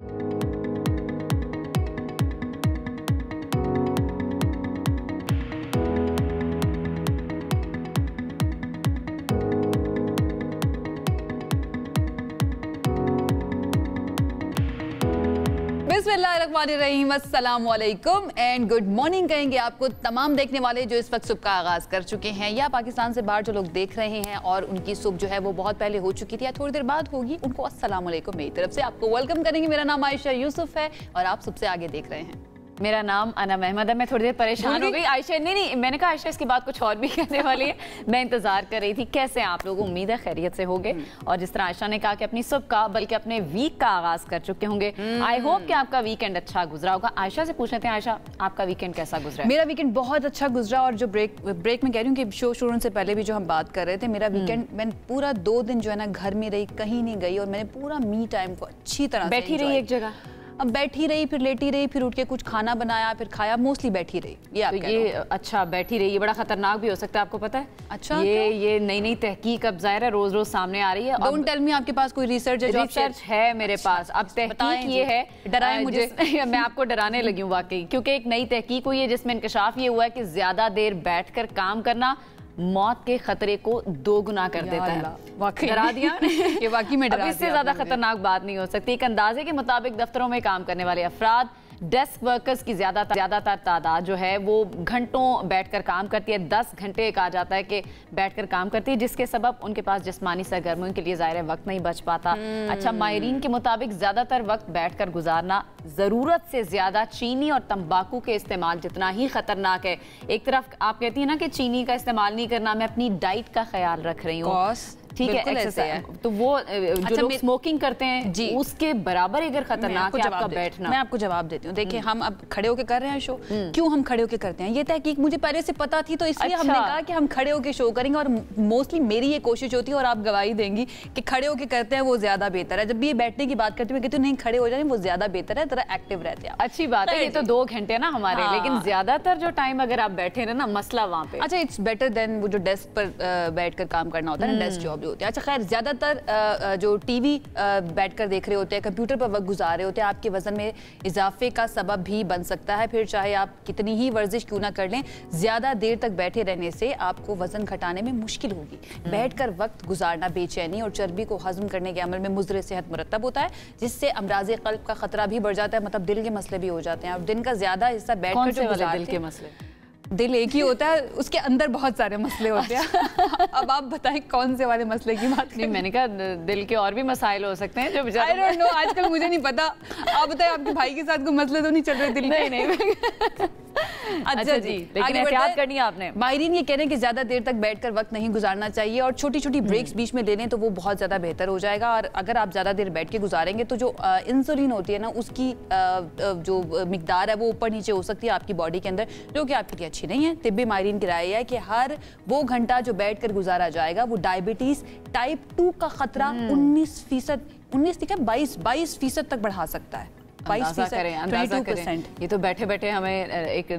बिस्मिल्लाहिर्रहमानिर्रहीम, अस्सलाम वालेकुम एंड गुड मॉर्निंग कहेंगे आपको तमाम देखने वाले जो इस वक्त सुबह का आगाज़ कर चुके हैं या पाकिस्तान से बाहर जो लोग देख रहे हैं और उनकी सुबह जो है वो बहुत पहले हो चुकी थी या थोड़ी देर बाद होगी, उनको अस्सलाम वालेकुम मेरी तरफ से आपको वेलकम करेंगे। मेरा नाम आयशा यूसुफ है और आप सबसे आगे देख रहे हैं। मेरा नाम अना महमद है। मैं थोड़ी देर परेशान हो गई आयशा, नहीं मैंने कहा आयशा इसके बाद कुछ और भी कहने वाली है। मैं इंतजार कर रही थी कैसे आप लोग, उम्मीद है खैरियत से होंगे और जिस तरह आयशा ने कहा कि अपनी सुबह का बल्कि अपने वीक का आगाज कर चुके होंगे। आई होप कि आपका वीकेंड अच्छा गुजरा होगा। आयशा से पूछ लेते हैं, आयशा आपका वीकेंड कैसा गुजरा? मेरा वीकेंड बहुत अच्छा गुजरा और जो ब्रेक में कह रही हूँ कि शो शुरू से पहले भी जो हम बात कर रहे थे, मेरा वीकेंड मैंने पूरा 2 दिन जो है ना घर में रही, कहीं नहीं गई और मैंने पूरा मी टाइम को अच्छी तरह बैठी रही एक जगह। अब बैठी रही, फिर लेटी रही, फिर उठ के कुछ खाना बनाया, फिर खाया, मोस्टली बैठी रही। ये अच्छा बैठी रही, ये बड़ा खतरनाक भी हो सकता है, आपको पता है? अच्छा, ये नई तहकीक अब ज़ाहिर है रोज रोज सामने आ रही है। डोंट टेल मी आपके पास कोई रिसर्च है? रिसर्च है मेरे पास। अब तहकीक ये है, डराए मुझे मैं आपको डराने लगी हूँ वाकई, क्योंकि एक नई तहकीक हुई है जिसमें इंकशाफ ये हुआ है कि ज्यादा देर बैठकर काम करना मौत के खतरे को 2 गुना कर देता है। वाकई डरा दिया ये वाकई में डरा दिया। इससे ज्यादा खतरनाक बात नहीं हो सकती। एक अंदाजे के मुताबिक दफ्तरों में काम करने वाले अफराद, डेस्क वर्कर्स की ज्यादातर तादाद जो है वो घंटों बैठकर काम करती है। 10 घंटे कहा जाता है कि बैठकर काम करती है, जिसके सबब उनके पास जिस्मानी सरगर्मियों के लिए ज़ाहिर वक्त नहीं बच पाता। अच्छा, माहिरीन के मुताबिक ज्यादातर वक्त बैठकर गुजारना ज़रूरत से ज्यादा चीनी और तंबाकू के इस्तेमाल जितना ही खतरनाक है। एक तरफ आप कहती है ना कि चीनी का इस्तेमाल नहीं करना, मैं अपनी डाइट का ख्याल रख रही हूँ, ठीक है, एक्सरसाइज, तो वो जो लोग स्मोकिंग करते हैं जी, उसके बराबर अगर खतरनाक है आपका बैठना। मैं आपको जवाब देती हूँ। देखिए, हम अब खड़े होके कर रहे हैं शो, क्यों हम खड़े होके करते हैं? ये तहकीक मुझे पहले से पता थी, तो इसलिए हमने कहा कि हम खड़े होके शो करेंगे और मोस्टली मेरी ये कोशिश होती है और आप गवाही देंगी कि खड़े होके करते हैं वो ज्यादा बेहतर है। जब भी ये बैठने की बात करती हूँ कहती हूँ नहीं, खड़े हो जाए वो ज्यादा बेहतर है, जरा एक्टिव रहते हैं। अच्छी बात है, ये तो 2 घंटे ना हमारे, लेकिन ज्यादातर जो टाइम अगर आप बैठे रहे ना, मसला वहाँ पे। अच्छा, इट्स बेटर देन वो जो डेस्क पर बैठकर काम करना होता है ना, डेस्क जॉब जो होती है। अच्छा खैर, ज्यादातर जो टीवी बैठकर देख रहे होते हैं, कंप्यूटर पर वक्त गुजार रहे होते हैं, आपके वजन में इजाफे का सबब भी बन सकता है। फिर चाहे आप कितनी ही वर्जिश क्यों ना कर लें, ज्यादा देर तक बैठे रहने से आपको वजन घटाने में मुश्किल होगी। बैठकर वक्त गुजारना बेचैनी और चर्बी को हजम करने के अमल में मुज़र सेहत मुरतब होता है, जिससे अमराज़े क़ल्ब का खतरा भी बढ़ जाता है, मतलब दिल के मसले भी हो जाते हैं। और दिन का ज्यादा हिस्सा बैठकर जो गुजारते हैं, दिल के मसले, दिल एक ही होता है, उसके अंदर बहुत सारे मसले होते हैं। अब आप बताएं कौन से वाले मसले की बात? नहीं, मैंने कहा दिल के और भी मसाइल हो सकते हैं जो I don't know, आजकल मुझे नहीं पता। आप बताएं, आपके भाई के साथ कोई मसले तो नहीं चल रहे दिल के? नहीं अच्छा जी, लेकिन एहतियात करनी है आपने। माहिरीन ये कह रहे हैं कि ज्यादा देर तक बैठकर वक्त नहीं गुजारना चाहिए और छोटी छोटी ब्रेक्स बीच में ले लें तो वो बहुत ज्यादा बेहतर हो जाएगा। और अगर आप ज्यादा देर बैठ के गुजारेंगे तो जो इंसुलिन होती है ना, उसकी जो मिकदार है वो ऊपर नीचे हो सकती है आपकी बॉडी के अंदर, जो कि आपके लिए अच्छी नहीं है। तिब्बी माहिरीन की राय है कि हर वो घंटा जो बैठ कर गुजारा जाएगा वो डायबिटीज टाइप 2 का खतरा 22% तक बढ़ा सकता है। अंदाजा करें। ये तो बैठे बैठे हमें एक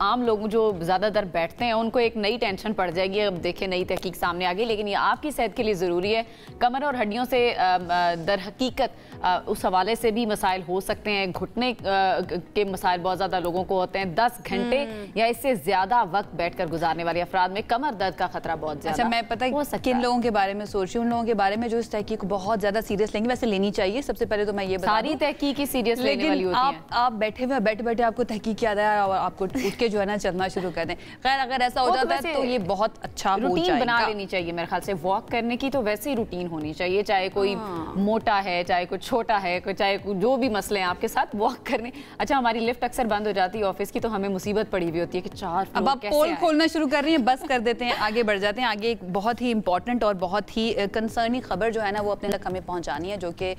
आम लोग जो ज़्यादातर बैठते हैं उनको एक नई टेंशन पड़ जाएगी। अब देखिए नई तहकीक सामने आ गई, लेकिन ये आपकी सेहत के लिए ज़रूरी है। कमर और हड्डियों से दर हकीकत उस हवाले से भी मसाइल हो सकते हैं। घुटने के मसाइल बहुत ज़्यादा लोगों को होते हैं। 10 घंटे या इससे ज़्यादा वक्त बैठकर गुजारने वाले अफराद में कमर दर्द का खतरा बहुत ज़्यादा। अच्छा, मैं पता है किन लोगों के बारे में सोच रही हूँ, उन लोगों के बारे में जो इस तहकीक को बहुत ज़्यादा सीरियस लेंगे। वैसे लेनी चाहिए, सबसे पहले तो मैं ये बता सारी तहकीक सीरियस लेने वाली होती है। आप बैठे बैठे आपको तहकीक याद आया और आपको उठ के जो है ना चलना शुरू कर दें। खैर, अगर ऐसा हो जाता है तो ये बहुत अच्छा रूटीन बना लेनी चाहिए मेरे ख्याल से। वॉक करने की तो वैसे ही रूटीन होनी चाहिए, चाहे कोई मोटा है, चाहे कोई छोटा है, चाहे जो भी मसले हैं आपके साथ, वॉक करने। अच्छा, हमारी लिफ्ट अक्सर बंद हो जाती है ऑफिस की, तो हमें मुसीबत पड़ी हुई होती है कि 4 अब आप पोल खोलना शुरू कर रही हैं, बस कर देते हैं, आगे बढ़ जाते हैं। आगे एक बहुत ही इंपॉर्टेंट और बहुत ही कंसर्निंग खबर जो है ना वो अपने तक हमें पहुंचानी है, जो कि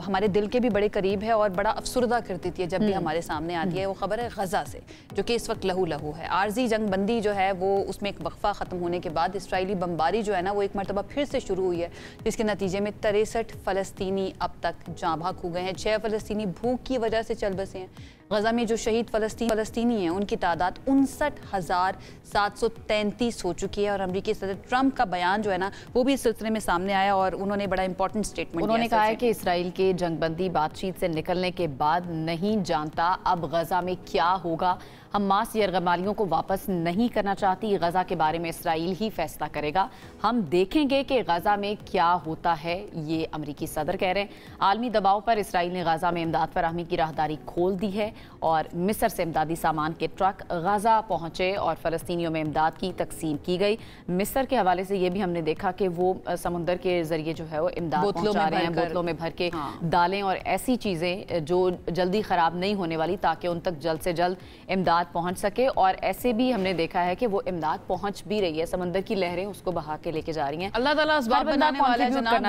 हमारे दिल के भी बड़े करीब है और बड़ा अफसुर्दा कर देती है जब भी हमारे सामने आती है। वो खबर है गजा से, जो कि इस वक्त लहू लहू है। आर्जी जंग बंदी जो है वो उसमें एक वक्फा खत्म होने के बाद इसराइली बमबारी जो है ना वो एक मरतबा फिर से शुरू हुई है, जिसके नतीजे में 63 फ़लस्तीनी अब तक जाँ भाग हो गए हैं। 6 फ़लस्तीनी भूख की वजह से चल बसे हैं। गजा में जो शहीद फलस्तीनी हैं उनकी तादाद 59,733 हो चुकी है। और अमेरिकी सदर ट्रंप का बयान जो है ना वो भी इस सिलसिले में सामने आया और उन्होंने बड़ा इंपॉर्टेंट स्टेटमेंट उन्होंने कहा है कि इसराइल के जंगबंदी बातचीत से निकलने के बाद नहीं जानता अब गजा में क्या होगा। हमास यरगमालियों को वापस नहीं करना चाहती। गजा के बारे में इसराइल ही फैसला करेगा। हम देखेंगे कि गजा में क्या होता है, ये अमेरिकी सदर कह रहे हैं। आलमी दबाव पर इसराइल ने गजा में इमदाद फराहमी की राहदारी खोल दी है और मिस्र से इमदादी सामान के ट्रक गजा पहुंचे और फलस्तीनियों में इमदाद की तकसीम की गई। मिस्र के हवाले से ये भी हमने देखा कि वो समुंदर के जरिए जो है वो इमदाद पहुंचा रहे हैं, बोतलों में भर के दालें और ऐसी चीज़ें जो जल्दी ख़राब नहीं होने वाली, ताकि उन तक जल्द से जल्द इमदाद पहुंच सके। और ऐसे भी हमने देखा है कि वो इमदाद पहुंच भी रही है, समंदर की लहरें उसको बहा के लेके जा रही हैं। अल्लाह ताला असबाब बनाने वाला है जनाब,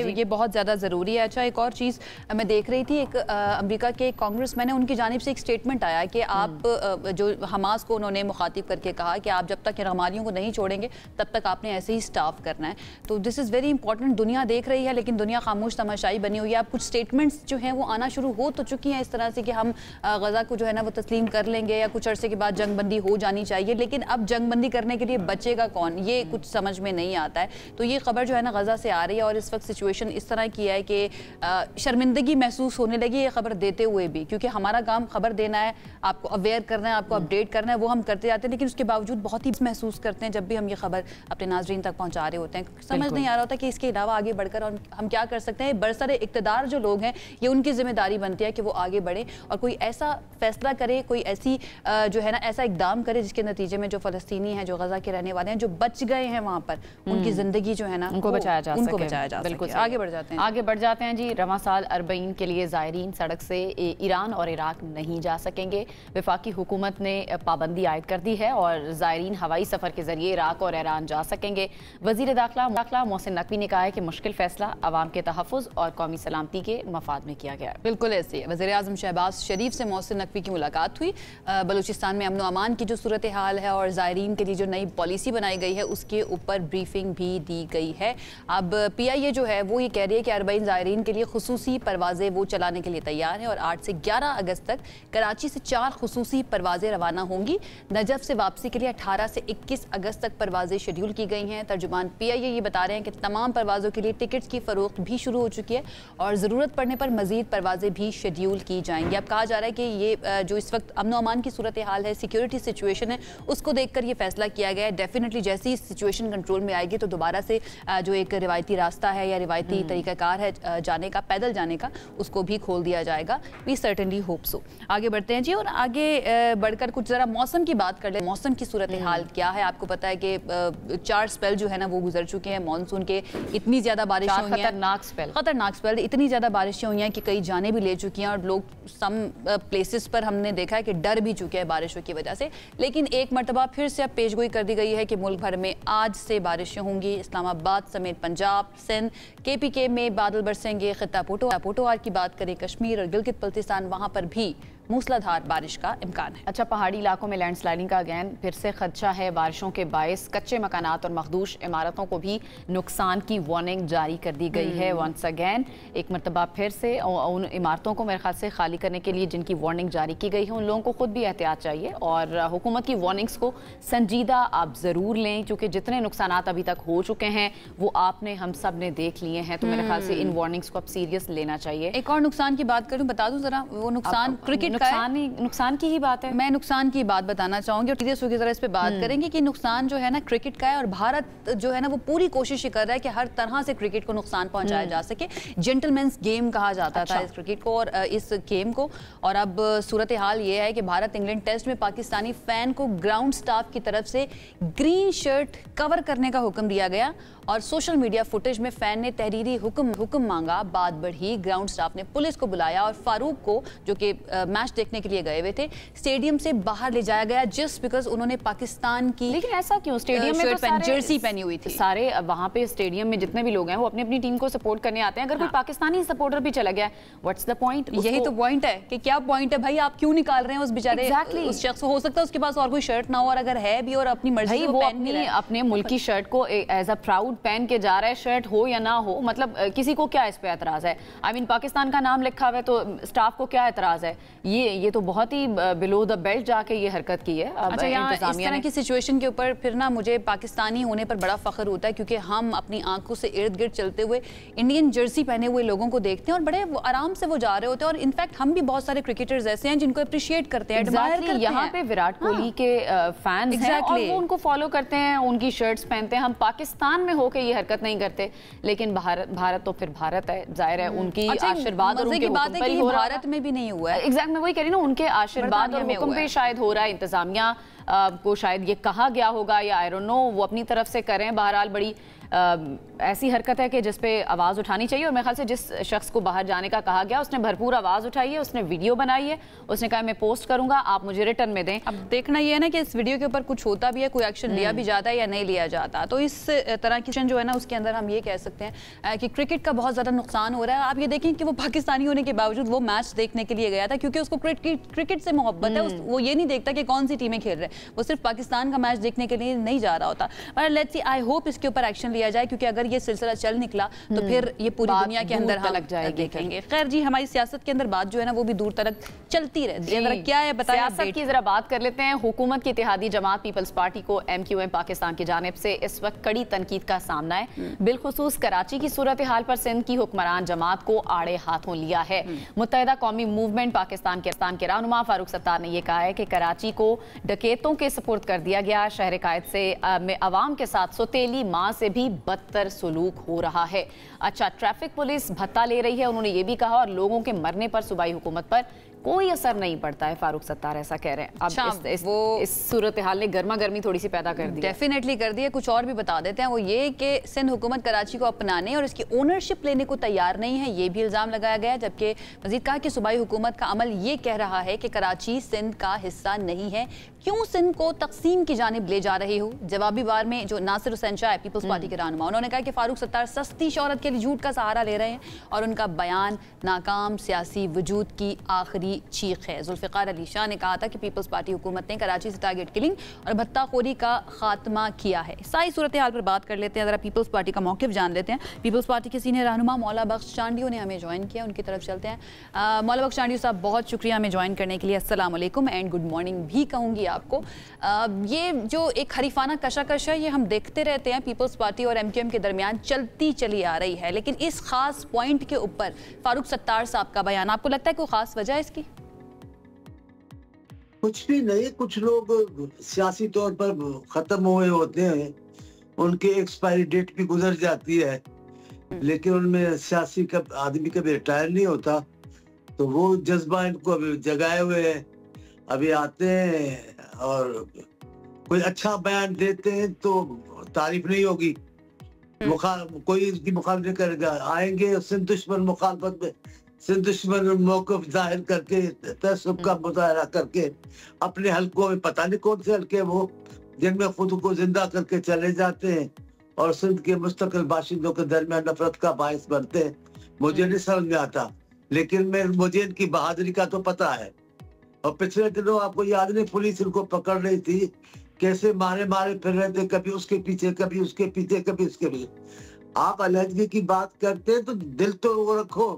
ये बहुत ज़्यादा ज़रूरी है। अच्छा, एक और चीज़ मैं देख रही थी, एक अमेरिका के कांग्रेसमैन है, उनकी जानिब से एक स्टेटमेंट आया कि आप जो हमास को उन्होंने मुखातिब करके कहा कि आप जब तक यरगमालियों को नहीं छोड़ेंगे तब तक आपने ऐसे ही स्टाफ करना है। तो दिस इज़ वेरी इंपॉर्टेंट। दुनिया देख रही है लेकिन दुनिया खामोश तमाशाई बनी हुई है। अब कुछ स्टेटमेंट्स जो हैं वो आना शुरू हो तो चुकी हैं इस तरह से कि हम गजा को जो है ना वो तस्लीम कर लेंगे या कुछ अरसे के बाद जंगबंदी हो जानी चाहिए। लेकिन अब जंगबंदी करने के लिए बचेगा कौन, ये कुछ समझ में नहीं आता है। तो ये खबर जो है ना गजा से आ रही है और इस वक्त सिचुएशन इस तरह की है कि शर्मिंदगी महसूस होने लगी ये खबर देते हुए भी, क्योंकि हमारा काम खबर देना है, आपको अवेयर करना है, आपको अपडेट करना है, वो हम करते जाते हैं। लेकिन उसके बावजूद बहुत ही महसूस करते हैं जब भी हम ये खबर अपने नाजरीन तक पहुंचा रहे होते हैं। समझ नहीं आ रहा होता कि इसके अलावा आगे बढ़कर और हम क्या कर सकते हैं। बरसरे इक़्तिदार जो लोग हैं ये उनकी जिम्मेदारी बनती है कि वो आगे बढ़े और कोई ऐसा फैसला करे, कोई ऐसी जो है ना ऐसा इकदाम करे जिसके नतीजे में जो फलस्तीनी हैं, जो गजा के रहने वाले हैं, जो बच गए हैं वहाँ पर, उनकी जिंदगी जो है ना उनको बचाया जा सके। बिल्कुल। आगे बढ़ जाते हैं, आगे बढ़ जाते हैं जी। रवां साल अरबईन के लिए ज़ायरीन सड़क से ईरान और इराक नहीं जा सकेंगे। वफाकी हुकूमत ने पाबंदी आयद कर दी है और ज़ायरीन हवाई सफ़र के जरिए इराक और ईरान जा सकेंगे। वज़ीर दाखिला मोहसिन नकवी ने कहा है कि मुश्किल फैसला अवाम के तहफ़्फ़ुज़ और कौमी सलामती के मफाद में किया गया है। बिल्कुल ऐसे ही वज़ीर आज़म शहबाज शरीफ से मोहसिन नकवी की मुलाकात हुई। बलूचिस्तान में अमन व अमान की जो सूरत हाल है और ज़ायरीन के लिए जो नई पॉलिसी बनाई गई है उसके ऊपर ब्रीफिंग भी दी गई है। अब PIA जो है वो ये कह रही है कि अरबईन ज़ायरीन के लिए खुसूसी परवाज़ें वो चलाने के लिए तैयार है और 8 से 11 अगस्त तक कराची से 4 खुसूसी परवाज़ें रवाना होंगी। नजफ से वापसी के लिए 18 से 21 अगस्त तक परवाज़ें शेड्यूल की गई हैं। तर्जुमान PIA ये बता रहे हैं कि तमाम परवाज़ों के लिए टिकट्स की फ़रोख्त भी शुरू हो चुकी है और ज़रूरत पड़ने पर मज़ीद परवाज़ें भी शेड्यूल की जाएंगी। अब कहा जा रहा है कि ये जो इस वक्त अमन अमान की सूरत हाल है, सिक्योरिटी सिचुएशन है, उसको देखकर ये फैसला किया गया है। डेफिनेटली जैसे ही सिचुएशन कंट्रोल में आएगी तो दोबारा से जो एक रिवायती रास्ता है या रिवायती तरीक़ाकार है जाने का, पैदल जाने का, उसको भी खोल दिया जाएगा। We certainly hope so. आगे बढ़ते हैं जी और आगे बढ़कर कुछ ज़रा मौसम की बात कर ले। मौसम की सूरत हाल क्या है? आपको पता है कि 4 स्पेल जो है ना वो गुजर चुके हैं मानसून के। इतनी ज़्यादा बारिश हुई है, खतरनाक स्पेल, इतनी ज़्यादा बारिशें हुई हैं कि कई जाने भी ले चुकी हैं और लोग सम प्लेसेस पर हमने देखा है कि डर भी चुके हैं बारिशों की वजह से। लेकिन एक मरतबा फिर से अब पेशगोई कर दी गई है कि मुल्क भर में आज से बारिशें होंगी। इस्लामाबाद समेत पंजाब, सिंध, KPK में बादल बरसेंगे। खित्ता पोटोहार की बात करें, कश्मीर और गिलगित बल्तिस्तान, वहाँ पर भी मूसलाधार बारिश का इम्कान है। अच्छा, पहाड़ी इलाकों में लैंडस्लाइडिंग का अगेन फिर से खदशा है। बारिशों के बायस कच्चे मकानात और मखदूश इमारतों को भी नुकसान की वार्निंग जारी कर दी गई है। वंस अगेन एक मरतबा फिर से उन इमारतों को मेरे ख्याल से खाली करने के लिए जिनकी वार्निंग जारी की गई है उन लोगों को खुद भी एहतियात चाहिए और हुकूमत की वार्निंग्स को संजीदा आप ज़रूर लें, क्योंकि जितने नुकसान अभी तक हो चुके हैं वो आपने हम सब ने देख लिए हैं। तो मेरे ख्याल से इन वार्निंग्स को अब सीरियस लेना चाहिए। एक और नुकसान की बात करूँ, बता दूं जरा, वो नुकसान क्रिकेट नुकसान की ही बात है। मैं नुकसान की बात बताना चाहूंगी और सीरियस होकर जरा इस पे बात करेंगे कि नुकसान जो है ना क्रिकेट का है और भारत जो है ना वो पूरी कोशिश कर रहा है कि हर तरह से क्रिकेट को नुकसान पहुंचाया जा सके। जेंटलमैन्स गेम कहा जाता था इस क्रिकेट को और इस गेम को। और अब सूरत हाल ये है कि भारत इंग्लैंड टेस्ट में पाकिस्तानी फैन को ग्राउंड स्टाफ की तरफ से ग्रीन शर्ट कवर करने का हुक्म दिया गया और सोशल मीडिया फुटेज में फैन ने तहरीरी हुक्म मांगा। बात बढ़ी, ग्राउंड स्टाफ ने पुलिस को बुलाया और फारूक को, जो कि मैच देखने के लिए गए हुए थे, स्टेडियम से बाहर ले जाया गया जस्ट बिकॉज उन्होंने पाकिस्तान की। लेकिन ऐसा क्यों? स्टेडियम में तो जर्सी पहनी हुई थी। सारे वहां पे स्टेडियम में जितने भी लोग हैं वो अपनी अपनी टीम को सपोर्ट करने आते हैं। अगर कोई पाकिस्तानी सपोर्टर भी चला गया, व्हाट्स द पॉइंट? यही तो पॉइंट है कि क्या पॉइंट है भाई, आप क्यों निकाल रहे हैं उस बेचारे उस शख्स को? हो सकता है उसके पास और कोई शर्ट ना हो और अगर है भी और अपनी मर्जी वो अपने मुल्क की शर्ट को एज अ प्राउड आउट पहन के जा रहा है, शर्ट हो या ना हो, मतलब किसी को क्या इस पे एतराज है? आई मीन पाकिस्तान का नाम लिखा हुआ है तो स्टाफ को क्या एतराज है? ये तो बहुत ही बिलो द बेल्ट जाके ये हरकत की है। अच्छा, यहाँ इस तरह की सिचुएशन के ऊपर फिर ना मुझे पाकिस्तानी होने पर बड़ा फख्र होता है, क्योंकि हम अपनी आंखों से इर्द गिर्द चलते हुए इंडियन जर्सी पहने हुए लोगों को देखते हैं और बड़े आराम से वो जा रहे होते हैं। और इनफैक्ट हम भी बहुत सारे क्रिकेटर्स ऐसे हैं जिनको अप्रिशिएट करते हैं, एडमायर करते हैं। यहाँ पे विराट कोहली के फैंस हैं और वो उनको फॉलो करते हैं, उनकी शर्ट्स पहनते हैं। हम पाकिस्तान में होके ये हरकत नहीं करते, लेकिन भारत तो फिर भारत है, जाहिर है उनकी आशीर्वाद और उनके हुक्म पर ही हो रहा है। भारत में भी नहीं हुआ है। एग्जैक्ट, मैं वही कह रही हूँ ना, उनके आशीर्वाद और हुक्म पे शायद हो रहा है। इंतजामिया को शायद ये कहा गया होगा या आई डोंट नो, वो अपनी तरफ से करें। बहरहाल बड़ी ऐसी हरकत है कि जिस पे आवाज़ उठानी चाहिए, और मेरे ख्याल से जिस शख्स को बाहर जाने का कहा गया उसने भरपूर आवाज़ उठाई है, उसने वीडियो बनाई है, उसने कहा मैं पोस्ट करूंगा, आप मुझे रिटर्न में दें। अब देखना ये है ना कि इस वीडियो के ऊपर कुछ होता भी है, कोई एक्शन लिया भी जाता है या नहीं लिया जाता। तो इस तरह की जो है ना उसके अंदर हम ये कह सकते हैं कि क्रिकेट का बहुत ज़्यादा नुकसान हो रहा है। आप ये देखें कि वो पाकिस्तानी होने के बावजूद वो मैच देखने के लिए गया था, क्योंकि उसको क्रिकेट से मोहब्बत है। वो ये नहीं देखता कि कौन सी टीमें खेल रहे हैं, वो सिर्फ पाकिस्तान का मैच देखने के लिए नहीं जा रहा होता। पर लेट्स सी, आई होप इसके ऊपर एक्शन लिया जाए, क्योंकि अगर ये सिलसिला चल निकला तो फिर ये पूरी दुनिया के अंदर हम देखेंगे। खैर जी, हमारी सियासत के अंदर बात जो है ना वो भी दूर तक चलती रहती है। क्या है बताएं, सियासत की जरा बात कर लेते हैं। हुकूमत की इत्तेहादी जमात पीपल्स पार्टी को MQM पाकिस्तान की जानिब से इस वक्त कड़ी तनकीद का सामना है। बिलखुसूस कराची की सूरत हाल पर सिंध की हुक्मरान जमात को आड़े हाथों लिया है। मुत्तहिदा कौमी मूवमेंट पाकिस्तान के रहनुमा फारूक सत्तार ने यह कहा है कि कराची को डकैतों के सुपुर्द कर दिया गया। शहर कायद से में अवाम के साथ सौतेली माँ से भी बदतर सुलूक हो रहा है। अच्छा, ट्रैफिक पुलिस भत्ता ले रही है, उन्होंने ये भी कहा, और लोगों के मरने पर सूबाई हुकूमत पर कोई असर नहीं पड़ता है। फारूक सत्तार ऐसा कह रहे हैं। अब इस सूरत हाल ने गर्मा गर्मी थोड़ी सी पैदा कर दी, डेफिनेटली कर दी है। कुछ और भी बता देते हैं, वो ये कि सिंध हुकूमत कराची को अपनाने और इसकी ओनरशिप लेने को तैयार नहीं है, ये भी इल्जाम लगाया गया। जबकि मजीद कहा कि सूबाई हुकूमत का अमल ये कह रहा है कि कराची सिंध का हिस्सा नहीं है, क्यों सिंध को तकसीम की जानिब ले जा रही हो। जवाबी बार में जो नासिर हुसैन शाह पीपल्स पार्टी के रहनुमा, उन्होंने कहा कि फारूक सत्तार सस्ती शोहरत के लिए झूठ का सहारा ले रहे हैं और उनका बयान नाकाम सियासी वजूद की आखिरी चीख है। जुल्फिकार अली शाह ने कहा था कि पीपल्स पार्टी हुकूमत ने कराची से टारगेट किलिंग और भत्ताखोरी का खात्मा किया है। सारी सूरत हाल पर बात कर लेते हैं, जरा पीपल्स पार्टी का मौक़िफ़ जान लेते हैं। पीपल्स पार्टी के सीनियर रहनुमा मौला बख्श चांडियों ने हमें ज्वाइन किया, उनकी तरफ चलते हैं। मौला बख्श चांडियों साहब, बहुत शुक्रिया हमें ज्वाइन करने के लिए। अस्सलाम वालेकुम एंड गुड मॉर्निंग भी कहूँगी आपको। ये जो एक हरीफाना कशाकश है, ये हम देखते रहते हैं, पीपल्स पार्टी और MQM के दरमियान चलती चली आ रही है, लेकिन इस खास पॉइंट के ऊपर फारूक सत्तार साहब का बयान, आपको लगता है कोई खास वजह है इसकी? कुछ भी नहीं, कुछ लोग सियासी तौर पर खत्म हुए होते हैं, उनकी एक्सपायरी डेट भी गुजर जाती है, लेकिन उनमें सियासी आदमी कभी रिटायर नहीं होता, तो वो जज्बा इनको अभी जगाए हुए है। अभी आते हैं और कोई अच्छा बयान देते हैं तो तारीफ नहीं होगी, कोई इसकी मुखालफत नहीं करेगा। आएंगे सिंध दुश्मन मुखालफत में, सिंध दुश्मन मौक़िफ़ जाहिर करके, तसब्बुब का मुजाहरा करके अपने हलकों में, पता नहीं कौन से हलके वो, जिनमें खुद को जिंदा करके चले जाते हैं और सिंध के मुस्तकिल बाशिंदों के दरमियान नफरत का बायस बनते हैं। मुझे नहीं समझ में आता, लेकिन मुझे इनकी बहादुरी का तो पता है। और पिछले दिनों आपको याद नहीं, पुलिस इनको पकड़ रही थी, कैसे मारे मारे फिर रहे थे, कभी उसके पीछे, कभी उसके पीछे, कभी उसके पीछे। आप अलहदगी की बात करते हैं तो दिल तो वो रखो,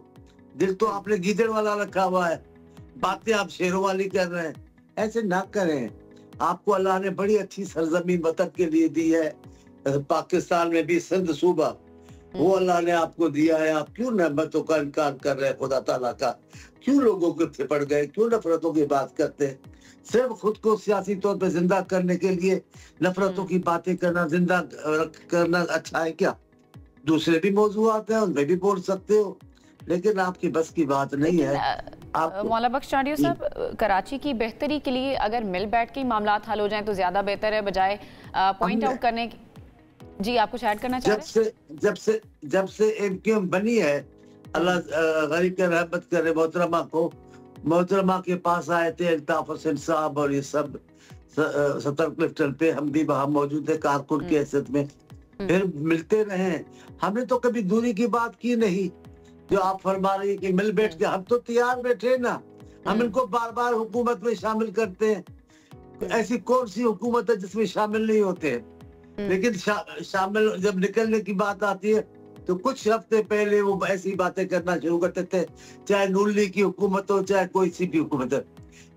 दिल तो आपने गीदड़ वाला रखा हुआ है, बातें आप शेरों वाली कर रहे हैं। ऐसे ना करें। आपको अल्लाह ने बड़ी अच्छी सरजमीन वतन के लिए दी है, पाकिस्तान में भी सिंध सूबा, वो अल्लाह ने आपको दिया है। आप क्यों नेमतों का इनकार कर रहे हैं खुदा ताला का? क्यों लोगों के फिपड़ गए? क्यों नफरतों की बात करते हैं? सिर्फ खुद को सियासी तौर पे जिंदा करने के लिए नफरतों की बातें करना, जिंदा करना अच्छा है क्या? दूसरे भी मौजूआत हैं, उनमें भी बोल सकते हो, लेकिन आपकी बस की बात नहीं है। मौला बख्श चांडियों साहब, कराची की बेहतरी के लिए अगर मिल बैठ के मामला हल हो जाएं तो ज्यादा बेहतर है, बजाय पॉइंट आउट करने की। जी, आप कुछ ऐड करना चाह रहे हैं? जब से MQM बनी है, अल्लाह गरीब के रहमत करे, मोहतरमा के पास आए थे अल्ताफ हुसैन साहब और ये सब सतर क्लिफ्टन पे, हम भी वहाँ मौजूद थे कारकुन की हैसियत में, फिर मिलते रहे। हमने तो कभी दूरी की बात की नहीं, जो आप फरमा रही है कि मिल बैठ के, हम तो तैयार बैठे ना। हम इनको बार बार हुकूमत में शामिल करते हैं। ऐसी कौन सी हुकूमत है जिसमें शामिल नहीं होते? लेकिन शामिल जब निकलने की बात आती है तो कुछ हफ्ते पहले वो ऐसी बातें करना शुरू करते थे, चाहे नून लीग की हुकूमत हो चाहे कोई सी भी हुकूमत हो।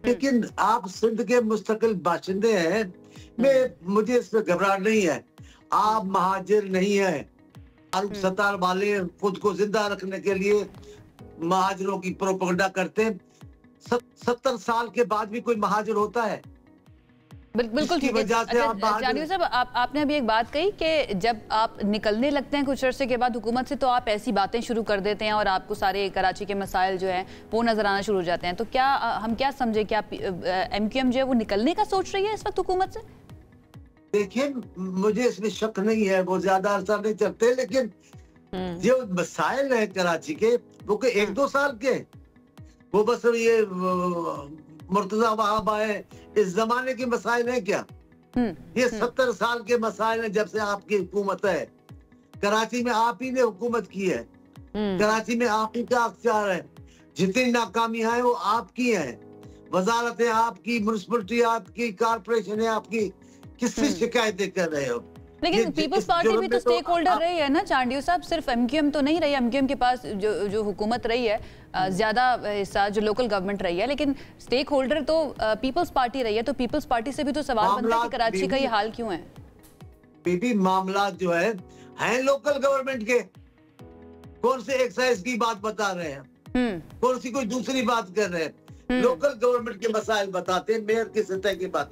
लेकिन आप सिंध के मुस्तकिल बाशिंदे हैं, मुझे इसमें घबराहट नहीं है। आप महाजिर नहीं है। फारूक सत्तार वाले खुद को जिंदा रखने के लिए महाजिरों की प्रोपेगेंडा करते हैं। 70 साल के बाद भी कोई महाजिर होता है? बिल्कुल ठीक है। जानियो साहब, आपने अभी एक बात कही कि जब आप निकलने लगते हैं कुछ अरसे के बाद हुकूमत से, तो आप ऐसी बातें शुरू कर देते हैं और आपको सारे कराची के मसाइल जो हैं वो नजर आना शुरू हो जाते हैं। तो क्या हम क्या समझे कि आप MQM जो है वो निकलने का सोच रही है इस वक्त हुकूमत से? देखिए, मुझे इसमें शक नहीं है, वो ज्यादा अरसा नहीं चलते, लेकिन जो मसाइल है कराची के वो 1-2 साल के, वो बस ये मुर्तजा वहाब आए इस जमाने के मसाइल है क्या? ये 70 साल के मसाइल है जब से आपकी हुकूमत है। कराची में आप ही ने हुकूमत की है, कराची में आप ही का अख्तियार है। जितनी नाकामियां हैं वो आपकी हैं, वजारतें आपकी, म्युनिसिपलिटी आपकी, कारपोरेशन है आपकी। किससे शिकायतें कर रहे हो? लेकिन पीपल्स पार्टी भी तो स्टेक होल्डर रही है ना चांडियो साहब, सिर्फ MQM तो नहीं रही। MQM के पास जो हुकूमत रही है, ज्यादा हिस्सा जो लोकल गवर्नमेंट रही है, लेकिन स्टेक होल्डर तो पीपल्स पार्टी रही है। तो पीपल्स पार्टी से भी तो सवाल बनता है कि कराची का ये हाल क्यों है? बीबी, मामला जो है लोकल गवर्नमेंट के। कौन से एक्साइज की बात बता रहे हैं, कौन सी कोई दूसरी बात कर रहे हैं? लोकल गवर्नमेंट के मसाइल बताते हैं, मेयर की सतह की बात।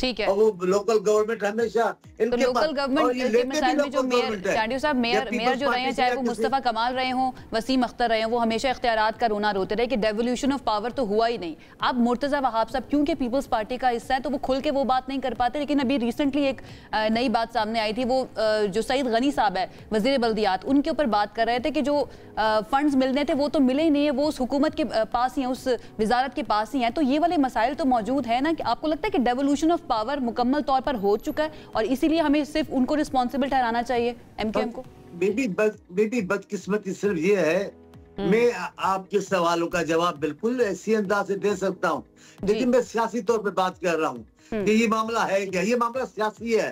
ठीक है, और वो लोकल गवर्नमेंट हमेशा तो लोकल गवर्नमेंट के मसाइल में जो चांडियो साहब मेयर जो रहे हैं, चाहे वो मुस्तफा कमाल रहे हों, वसीम अख्तर रहे हों, वो हमेशा इख्तियारात का रोना रोते रहे कि डेवोल्यूशन ऑफ पावर तो हुआ ही नहीं। अब मुर्तजा वहाब साहब क्योंकि पीपल्स पार्टी का हिस्सा है तो वो खुल के वो बात नहीं कर पाते। लेकिन अभी रिसेंटली एक नई बात सामने आई थी, वो जो सईद गनी साहब है वजीर बल्दियात, उनके ऊपर बात कर रहे थे कि जो फंड्स मिलने थे वो तो मिले ही नहीं है, वो उस हुकूमत के पास ही है, उस वजारत के पास ही है। तो ये वाले मसाइल तो मौजूद है ना, कि आपको लगता है कि डेवोल्यूशन ऑफ पावर मुकम्मल तौर पर हो चुका है और इसीलिए हमें सिर्फ उनको रिस्पॉन्सिबल ठहराना चाहिए MQM को? बेबी बदकिस्मती सिर्फ ये है, मैं आपके सवालों का जवाब बिल्कुल ऐसी अंदाज से दे सकता हूँ, लेकिन मैं सियासी तौर पे बात कर रहा हूँ कि ये मामला है क्या। ये मामला सियासी है।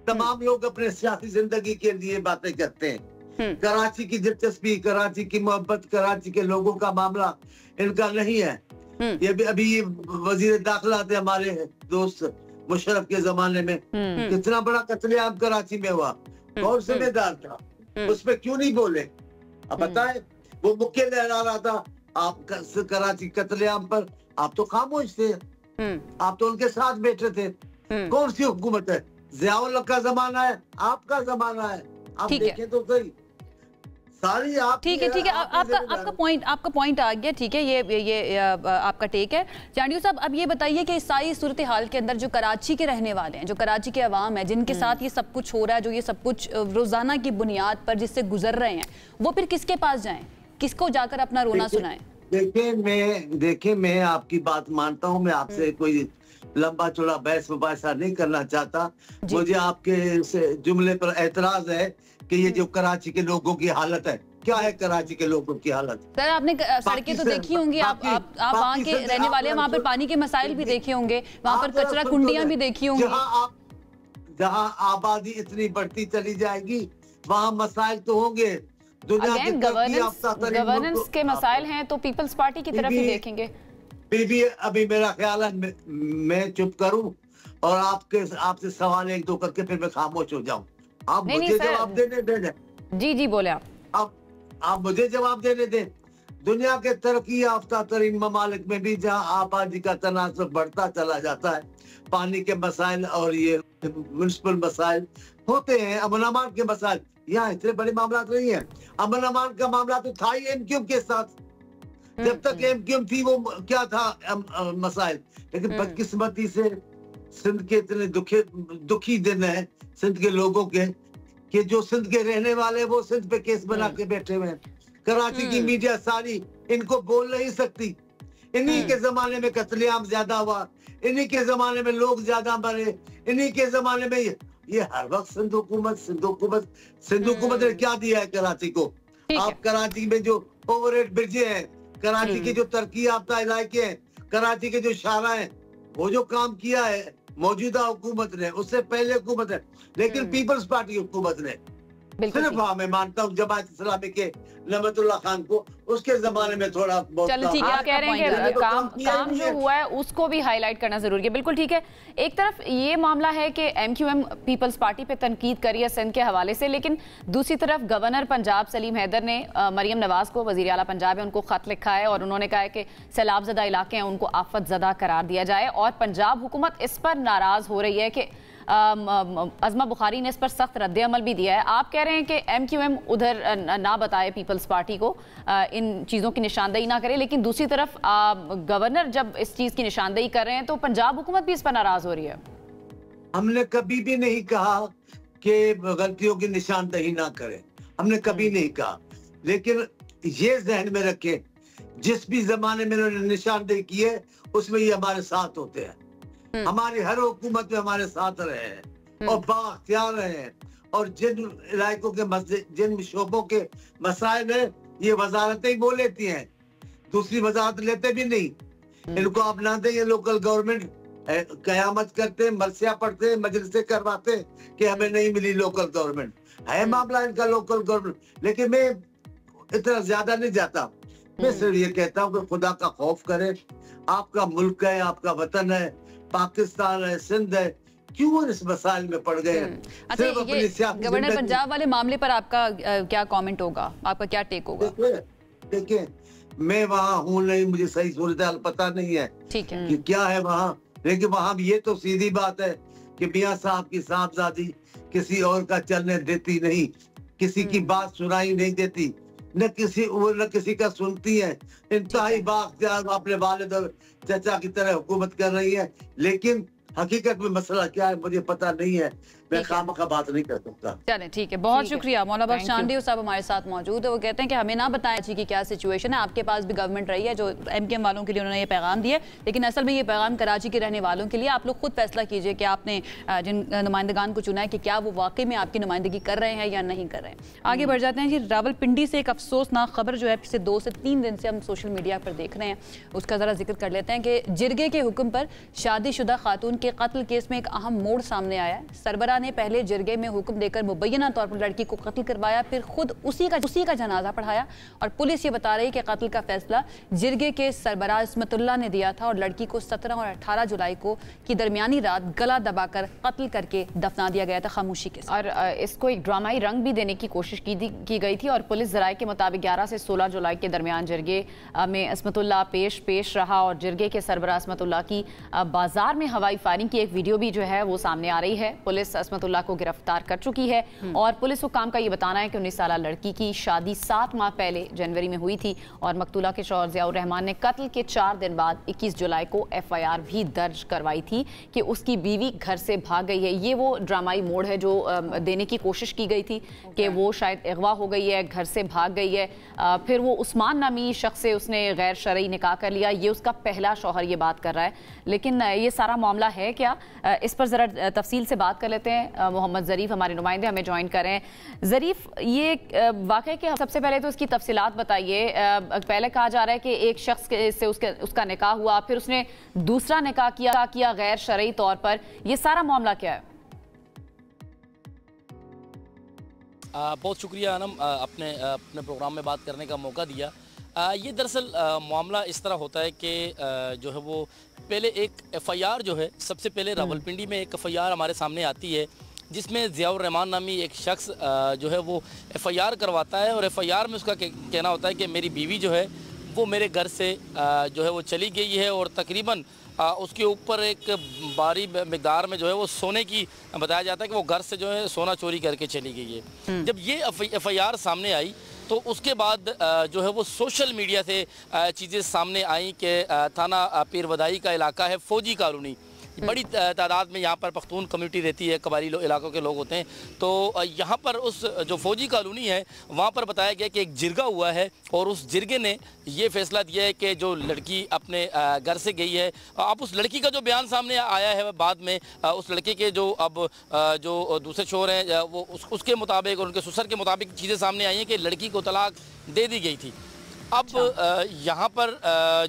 तमाम लोग अपने सियासी जिंदगी के लिए बातें करते हैं। कराची की दिलचस्पी, कराची की मोहब्बत, कराची के लोगों का मामला इनका नहीं है। ये भी अभी वजीर दाखिला थे हमारे दोस्त मुशर्रफ के जमाने में, कितना बड़ा कत्लेआम कराची में हुआ, कौन जिम्मेदार था? उस पे क्यों नहीं बोले? अब बताए, वो मुक्के लहरा रहा था आप कराची कत्लेआम पर, आप तो खामोश थे, आप तो उनके साथ बैठे थे। कौन सी हुकूमत है? ज़ियाउल का जमाना है, आपका जमाना है, आप देखें तो सही। सारी आप ठीक है, आपका पॉइंट आ गया। ठीक है, ये आपका टेक है। चांडियो साहब, अब ये बताइए कि इस सारी सूरत हाल के अंदर जो कराची के रहने वाले हैं, जो कराची के अवाम है, जिनके साथ ये सब कुछ हो रहा है, जो ये सब कुछ रोजाना की बुनियाद पर जिससे गुजर रहे हैं, वो फिर किसके पास जाएं, किसको जाकर अपना रोना सुनाएं? देखिए, मैं आपकी बात मानता हूँ, मैं आपसे कोई लंबा चौड़ा बहस मुबाहिसा नहीं करना चाहता। मुझे आपके जुमले पर एतराज है कि ये जो कराची के लोगों की हालत है, क्या है कराची के लोगों की हालत? सर, आपने सड़कें तो देखी होंगी, आप वहाँ के रहने वाले हैं, वहाँ पर पानी के मसाइल भी देखे होंगे, वहाँ पर कचरा कुंडियां भी देखी होंगी। जहाँ आबादी इतनी बढ़ती चली जाएगी वहाँ मसाइल तो होंगे। दुनिया के गवर्नेंस के मसाइल हैं तो पीपल्स पार्टी की तरफ ही देखेंगे। बीबी, अभी मेरा ख्याल है मैं चुप करूं और आपसे सवाल 1-2 करके फिर मैं खामोश हो जाऊं। आप मुझे जवाब देने दें। जी बोले आप मुझे जवाब देने दें। दुनिया के तरक्की याफ्ता तरीन ममालिक में भी जहाँ आबादी का तनासब बढ़ता चला जाता है, पानी के मसाइल और ये म्युनिसिपल मसाइल होते हैं, अमन अमान के मसाइल, यहाँ इतने बड़े मामला नहीं है। अमन अमान का मामला तो था ही MQM के साथ, जब तक MQM थी वो क्या था मसाइल। लेकिन बदकिस्मती से सिंध के इतने दुखी दिन है सिंध के लोगों के, कि जो सिंध के रहने वाले वो सिंध पे केस बना के बैठे हुए हैं। कराची की मीडिया सारी इनको बोल नहीं सकती। इन्हीं के जमाने में कत्लेआम ज्यादा हुआ, इन्हीं के जमाने में लोग ज्यादा मरे, इन्हीं के जमाने में ये हर वक्त सिंध हुकूमत ने क्या दिया है कराची को? आप कराची में जो ओवरहेड ब्रिजें हैं, कराची के जो तरक्की याफ्ता इलाके हैं, कराची के जो शारा हैं, वो जो काम किया है मौजूदा हुकूमत ने, उससे पहले हुकूमत है, लेकिन पीपल्स पार्टी हुकूमत ने सिर्फ, हाँ मैं मानता हूँ जमात इस्लामी के नमतुल्लाह खान को उसके जमाने में थोड़ा बहुत, चलो ठीक है, आप कह रहे हैं कि काम जो हुआ है उसको भी हाईलाइट करना जरूरी है, बिल्कुल ठीक है। एक तरफ ये मामला है कि एमक्यूएम पीपल्स पार्टी पे तनकीद करी है सिंध के हवाले से, लेकिन दूसरी तरफ गवर्नर पंजाब सलीम हैदर ने मरियम नवाज को, वजीर आला पंजाब है, उनको खत लिखा है और उन्होंने कहा है कि सैलाबजदा इलाके हैं उनको आफत ज़दा करार दिया जाए, और पंजाब हुकूमत इस पर नाराज हो रही है कि अज़मा बुखारी ने इस पर सख्त रद्द अमल भी दिया है। आप कह रहे हैं कि एमक्यूएम उधर ना बताए पीपल्स पार्टी को, इन चीज़ों की निशानदेही ना करे, लेकिन दूसरी तरफ गवर्नर जब इस चीज़ की निशानदेही कर रहे हैं तो पंजाब हुकूमत भी इस पर नाराज हो रही है। हमने कभी भी नहीं कहा कि गलतियों की निशानदेही ना करें, हमने कभी नहीं कहा, लेकिन ये जहन में रखें जिस भी जमाने में उन्होंने निशानदेही की है उसमें ये हमारे साथ होते हैं, हमारी हर हुकूमत में हमारे साथ रहे हैं और बाख्तियार रहे हैं, और जिन इलाकों के जिन शोबों के मसाइल है ये वजारतें ही वो लेती हैं, दूसरी वजारत लेते भी नहीं। इनको आप ना दें, ये लोकल गवर्नमेंट कयामत करते, मरसिया पढ़ते, मजलिसें करवाते कि हमें नहीं मिली लोकल गवर्नमेंट, है मामला इनका लोकल गवर्नमेंट। लेकिन मैं इतना ज्यादा नहीं जाता, मैं सिर्फ ये कहता हूँ कि खुदा का खौफ करें, आपका मुल्क है, आपका वतन है, पाकिस्तान है, सिंध है, क्यों इस मसाइल में पड़ गए हैं? अच्छा, ये गवर्नर पंजाब वाले मामले पर आपका क्या कमेंट होगा, आपका क्या टेक होगा? देखिए मैं वहाँ हूँ नहीं, मुझे सही सूरत हाल पता नहीं है, ठीक है, कि क्या है वहाँ, लेकिन वहाँ ये तो सीधी बात है कि मियाँ साहब की साहबजादी किसी और का चलने देती नहीं, किसी की बात सुनाई नहीं देती, न किसी का सुनती है, इंतहाई बाख्तियार अपने वालिद और चाचा की तरह हुकूमत कर रही है, लेकिन हकीकत में मसला क्या है मुझे पता नहीं है, मैं खामखा बात नहीं कर सकता। चले ठीक है, बहुत शुक्रिया। मौलाना बख्श चांदी साहब हमारे साथ मौजूद है, वो कहते हैं कि हमें ना बताएं जी की क्या सिचुएशन है, आपके पास भी गवर्नमेंट रही है जो एमकेएम वालों के लिए उन्होंने ये पैगाम दिया, लेकिन असल में ये पैगाम कराची के रहने वालों के लिए, आप लोग खुद फैसला कीजिए कि आपने जिन नुमाइंदगान को चुना है कि क्या वो वाकई में आपकी नुमाइंदगी कर रहे हैं या नहीं कर रहे हैं। आगे बढ़ जाते हैं जी, रावलपिंडी से एक अफसोसनाक खबर जो है पिछले 2 से 3 दिन से हम सोशल मीडिया पर देख रहे हैं, उसका ज़रा जिक्र कर लेते हैं कि जिरगे के हुक्म पर शादीशुदा खातून के कत्ल केस में एक अहम मोड़ सामने आया है। सरबरा ने पहले जिरगे में हुक्म देकर मुबैना तौर पर लड़की को कत्ल करवाया, फिर खुद उसी का जनाजा पढ़ाया, और पुलिस ये बता रही है कि कत्ल का फैसला जिरगे के सरबरा इस्मतुल्लाह ने दिया था और लड़की को 17 और 18 जुलाई को की दरमियानी रात गला दबाकर कत्ल करके दफना दिया गया था खामोशी के साथ। और इसको एक ड्रामाई रंग भी देने की कोशिश की गई थी, और पुलिस ज़राए के मुताबिक 11 से 16 जुलाई के दरमियान जिरगे में इस्मतुल्लाह पेश रहा, और जिरगे के सरबरा इस्मतुल्लाह की बाजार में हवाई फायरिंग की एक वीडियो भी जो है वो सामने आ रही है। पुलिस इस्मतुल्लाह को गिरफ्तार कर चुकी है, और पुलिस को काम का ये बताना है कि 19 साल लड़की की शादी 7 माह पहले जनवरी में हुई थी, और मकतूला के शौहर ज़ियाउर रहमान ने कत्ल के 4 दिन बाद 21 जुलाई को FIR भी दर्ज करवाई थी कि उसकी बीवी घर से भाग गई है। ये वो ड्रामाई मोड़ है जो देने की कोशिश की गई थी कि वो शायद अगवा हो गई है, घर से भाग गई है, फिर वो उस्मान नामी शख्स से उसने गैर शरई निकाह कर लिया, ये उसका पहला शौहर ये बात कर रहा है। लेकिन ये सारा मामला है क्या, इस पर ज़रा तफसील से बात कर लेते हैं। मोहम्मद ज़रीफ हमारे नुमाइंदे हमें ज्वाइन कर रहे हैं। ज़रीफ, ये वाक़ई के सबसे पहले तो इसकी तफसीलात बताइए। पहले कहा जा रहा है कि एक शख्स से उसका निकाह हुआ, फिर उसने दूसरा निकाह किया गैर शरई तौर पर, ये सारा मामला क्या है? बहुत शुक्रिया अनम, अपने प्रोग्राम में बात करने का मौका दिया। ये दरअसल मामला इस तरह होता है कि जो है वो पहले एक FIR जो है, सबसे पहले रावलपिंडी में एक FIR हमारे सामने आती है जिसमें ज़ियाउर रहमान नामी एक शख्स जो है वो FIR करवाता है, और FIR में उसका कहना होता है कि मेरी बीवी जो है वो मेरे घर से जो है वो चली गई है, और तकरीबन उसके ऊपर एक भारी मिकदार में जो है वो सोने की बताया जाता है कि वो घर से जो है सोना चोरी करके चली गई है। जब ये FIR सामने आई तो उसके बाद जो है वो सोशल मीडिया से चीज़ें सामने आई कि थाना पीर वदाई का इलाका है, फौजी कॉलोनी, बड़ी तादाद में यहाँ पर पख्तून कम्युनिटी रहती है, कबायली इलाकों के लोग होते हैं, तो यहाँ पर उस जो फौजी कॉलोनी है वहाँ पर बताया गया कि एक जिरगा हुआ है, और उस जिरगे ने ये फैसला दिया है कि जो लड़की अपने घर से गई है, अब उस लड़की का जो बयान सामने आया है बाद में, उस लड़के के जो अब जो दूसरे शोहर हैं वो उसके मुताबिक और उनके ससुर के मुताबिक चीज़ें सामने आई हैं कि लड़की को तलाक दे दी गई थी। अब यहाँ पर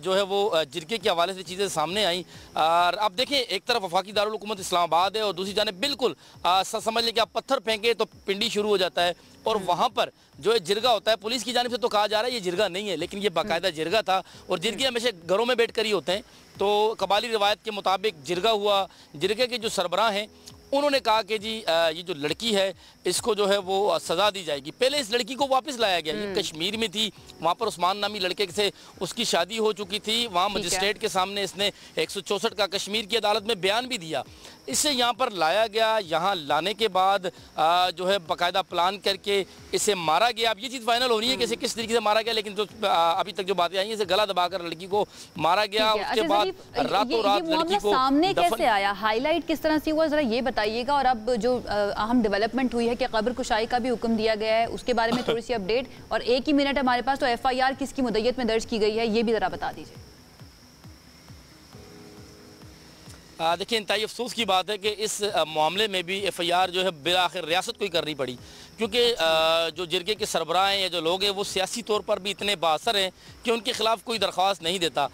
जो है वो जिरके के हवाले से चीज़ें सामने आई। और अब देखें, एक तरफ वफाकी दारुल हुकूमत इस्लामाबाद है और दूसरी जानिब बिल्कुल समझ लें कि आप पत्थर फेंके तो पिंडी शुरू हो जाता है। और वहाँ पर जो है जिरगा होता है, पुलिस की जानिब से तो कहा जा रहा है ये जिरगा नहीं है, लेकिन ये बाकायदा जिरगा था। और जिरगे हमेशा घरों में बैठ कर ही होते हैं। तो कबाली रिवायत के मुताबिक जिरगा हुआ। जिरगे के जो सरबराह हैं उन्होंने कहा कि जी ये जो लड़की है इसको जो है वो सज़ा दी जाएगी। पहले इस लड़की को वापस लाया गया, ये कश्मीर में थी, वहाँ पर उस्मान नामी लड़के से उसकी शादी हो चुकी थी। वहाँ मजिस्ट्रेट के सामने इसने 164 का कश्मीर की अदालत में बयान भी दिया। इसे यहाँ पर लाया गया। यहाँ लाने के बाद जो है बाकायदा प्लान करके इसे मारा गया। अब ये चीज़ फाइनल हो रही है कि इसे किस तरीके से मारा गया, लेकिन जो अभी तक जो बातें आई हैं, इसे गला दबाकर लड़की को मारा गया। उसके बाद रातों रात लड़की को सामने कैसे आया, हाईलाइट किस तरह से हुआ, जरा ये बताइएगा। और अब जो अहम डेवलपमेंट हुई है कि कब्र कुशाई का भी हुक्म दिया गया है, उसके बारे में थोड़ी सी अपडेट। और एक ही मिनट हमारे पास, तो FIR किसकी मुद्दत में दर्ज की गई है ये भी जरा बता दीजिए। देखिए, इंतहाई अफसोस की बात है कि इस मामले में भी FIR जो है बिलाखिर रियासत को ही करनी पड़ी, क्योंकि जो जिरगे के सरबराह हैं या जो लोग हैं वो सियासी तौर पर भी इतने बाअसर हैं कि उनके खिलाफ कोई दरख्वास्त नहीं देता।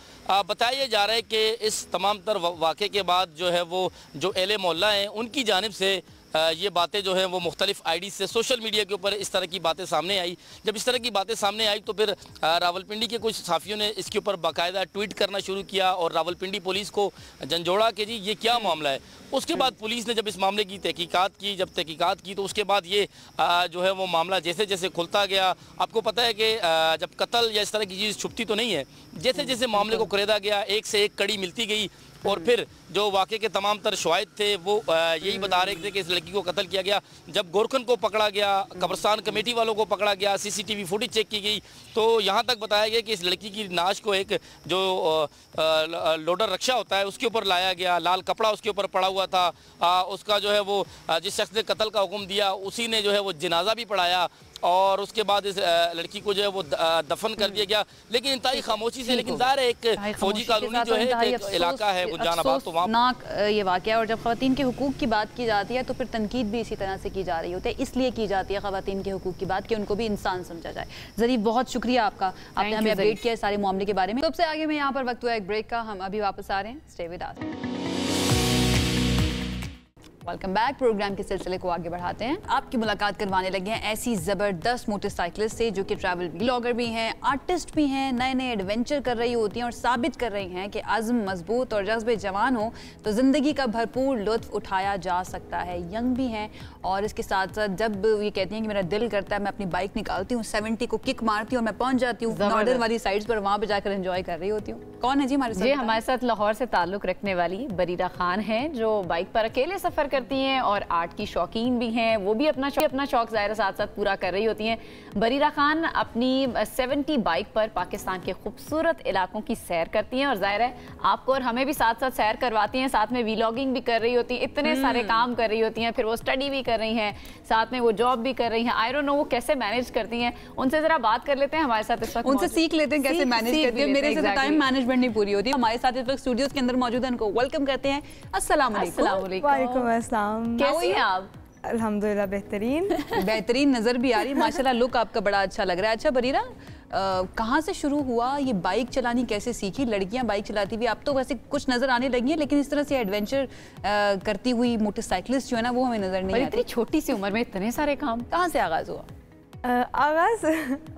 बताया जा रहा है कि इस तमाम तर वाक़े के बाद जो है वो जो एले मोहल्ला हैं उनकी जानिब से ये बातें जो हैं वो मुख्तलिफ ID से सोशल मीडिया के ऊपर इस तरह की बातें सामने आई। जब इस तरह की बातें सामने आई तो फिर रावलपिंडी के कुछ सहाफ़ियों ने इसके ऊपर बाकायदा ट्वीट करना शुरू किया और रावलपिंडी पुलिस को झंझोड़ा कि जी ये क्या मामला है। उसके बाद पुलिस ने जब इस मामले की तहकीकात की, जब तहकीकात की तो उसके बाद ये जो है वो मामला जैसे जैसे खुलता गया। आपको पता है कि जब कत्ल या इस तरह की चीज़ छुपती तो नहीं है, जैसे जैसे मामले को कुरेदा गया एक से एक कड़ी मिलती गई। और फिर जो वाक़े के तमाम तर शवाहिद थे वो यही बता रहे थे कि इस लड़की को कत्ल किया गया। जब गोरखन को पकड़ा गया, कब्रस्तान कमेटी वालों को पकड़ा गया, CCTV फुटेज चेक की गई तो यहाँ तक बताया गया कि इस लड़की की नाश को एक जो लोडर रक्षा होता है उसके ऊपर लाया गया। लाल कपड़ा उसके ऊपर पड़ा हुआ था। उसका जो है वो जिस शख्स ने कत्ल का हुक्म दिया उसी ने जो है वो जनाजा भी पढ़ाया और उसके बाद इस लड़की को जो है वो दफन कर दिया गया, लेकिन इंतहाई खामोशी से। लेकिन ज़ाहिर है एक फौजी कॉलोनी जो है एक इलाका है गुलजानाबाद, तो वहाँ ये वाक़या। और जब ख़वातीन के हुकूक की बात की जाती है तो फिर तनकीद भी इसी तरह से की जा रही होती है, इसलिए की जाती है ख़वातीन के हुकूक की बात कि उनको भी इंसान समझा जाए। ज़रीफ, बहुत शुक्रिया आपका, आपने हमें अपडेट किया सारे मामले के बारे में। सबसे आगे में यहाँ पर वक्त हुआ एक ब्रेक का, हम अभी वापस आ रहे हैं। Stay with us. Welcome back. Program के सिलसिले को आगे बढ़ाते हैं। आपकी मुलाकात करवाने लगे हैं ऐसी ज़बरदस्त मोटरसाइकिलिस्ट से जो कि ट्रैवल ब्लॉगर भी हैं, आर्टिस्ट भी हैं, नए नए एडवेंचर कर रही होती हैं और साबित कर रही हैं कि आज़म मजबूत और जज्बे जवान हो तो ज़िंदगी का भरपूर लुत्फ़ उठाया जा सकता है। यंग भी हैं और इसके साथ साथ जब ये कहती हैं कि मेरा दिल करता है मैं अपनी बाइक निकालती हूँ, 70 को किक मारती हूँ और मैं पहुँच जाती हूँ नॉर्दर्न वाली साइड्स पर, वहाँ पर जाकर एंजॉय कर रही होती हूँ। कौन है जी हमारे साथ? जी, हमारे साथ लाहौर से ताल्लुक़ रखने वाली बरीरा खान हैं जो बाइक पर अकेले सफ़र करती हैं और आर्ट की शौकीन भी हैं। वो भी अपना शौक ज़ाहिर साथ साथ पूरा कर रही होती हैं। बरीरा खान अपनी 70 बाइक पर पाकिस्तान के खूबसूरत इलाकों की सैर करती हैं और ज़ाहिर है आपको और हमें भी साथ साथ सैर करवाती हैं, साथ में व्लॉगिंग भी कर रही होती हैं, इतने सारे काम कर रही होती हैं, फिर वो स्टडी भी कर रही हैं, साथ में वो जॉब भी कर रही हैं। आई डोंट नो वो कैसे मैनेज करती हैं, उनसे ज़रा बात कर लेते हैं। हमारे साथ इस वक्त उनसे सीख लेते हैं कैसे मैनेज करती है। मेरे से टाइम मैनेजमेंट नहीं पूरी होती। हमारे साथ इस वक्त स्टूडियोज के अंदर मौजूद है, उनको वेलकम करते हैं। अस्सलाम वालेकुम। वालेकुम अस्सलाम। कैसी हैं आप? अल्हम्दुलिल्लाह बेहतरीन। बेहतरीन नज़र भी आ रही, माशाल्लाह लुक आपका बड़ा अच्छा लग रहा है। अच्छा बरीरा, कहाँ से शुरू हुआ ये बाइक चलानी, कैसे सीखी? लड़कियां बाइक चलाती हुई आप तो वैसे कुछ नज़र आने लगी हैं, लेकिन इस तरह से एडवेंचर करती हुई मोटरसाइकिलिस्ट जो है ना वो हमें नज़र नहीं आती। इतनी छोटी सी उम्र में इतने सारे काम, कहाँ से आगाज़ हुआ? आगाज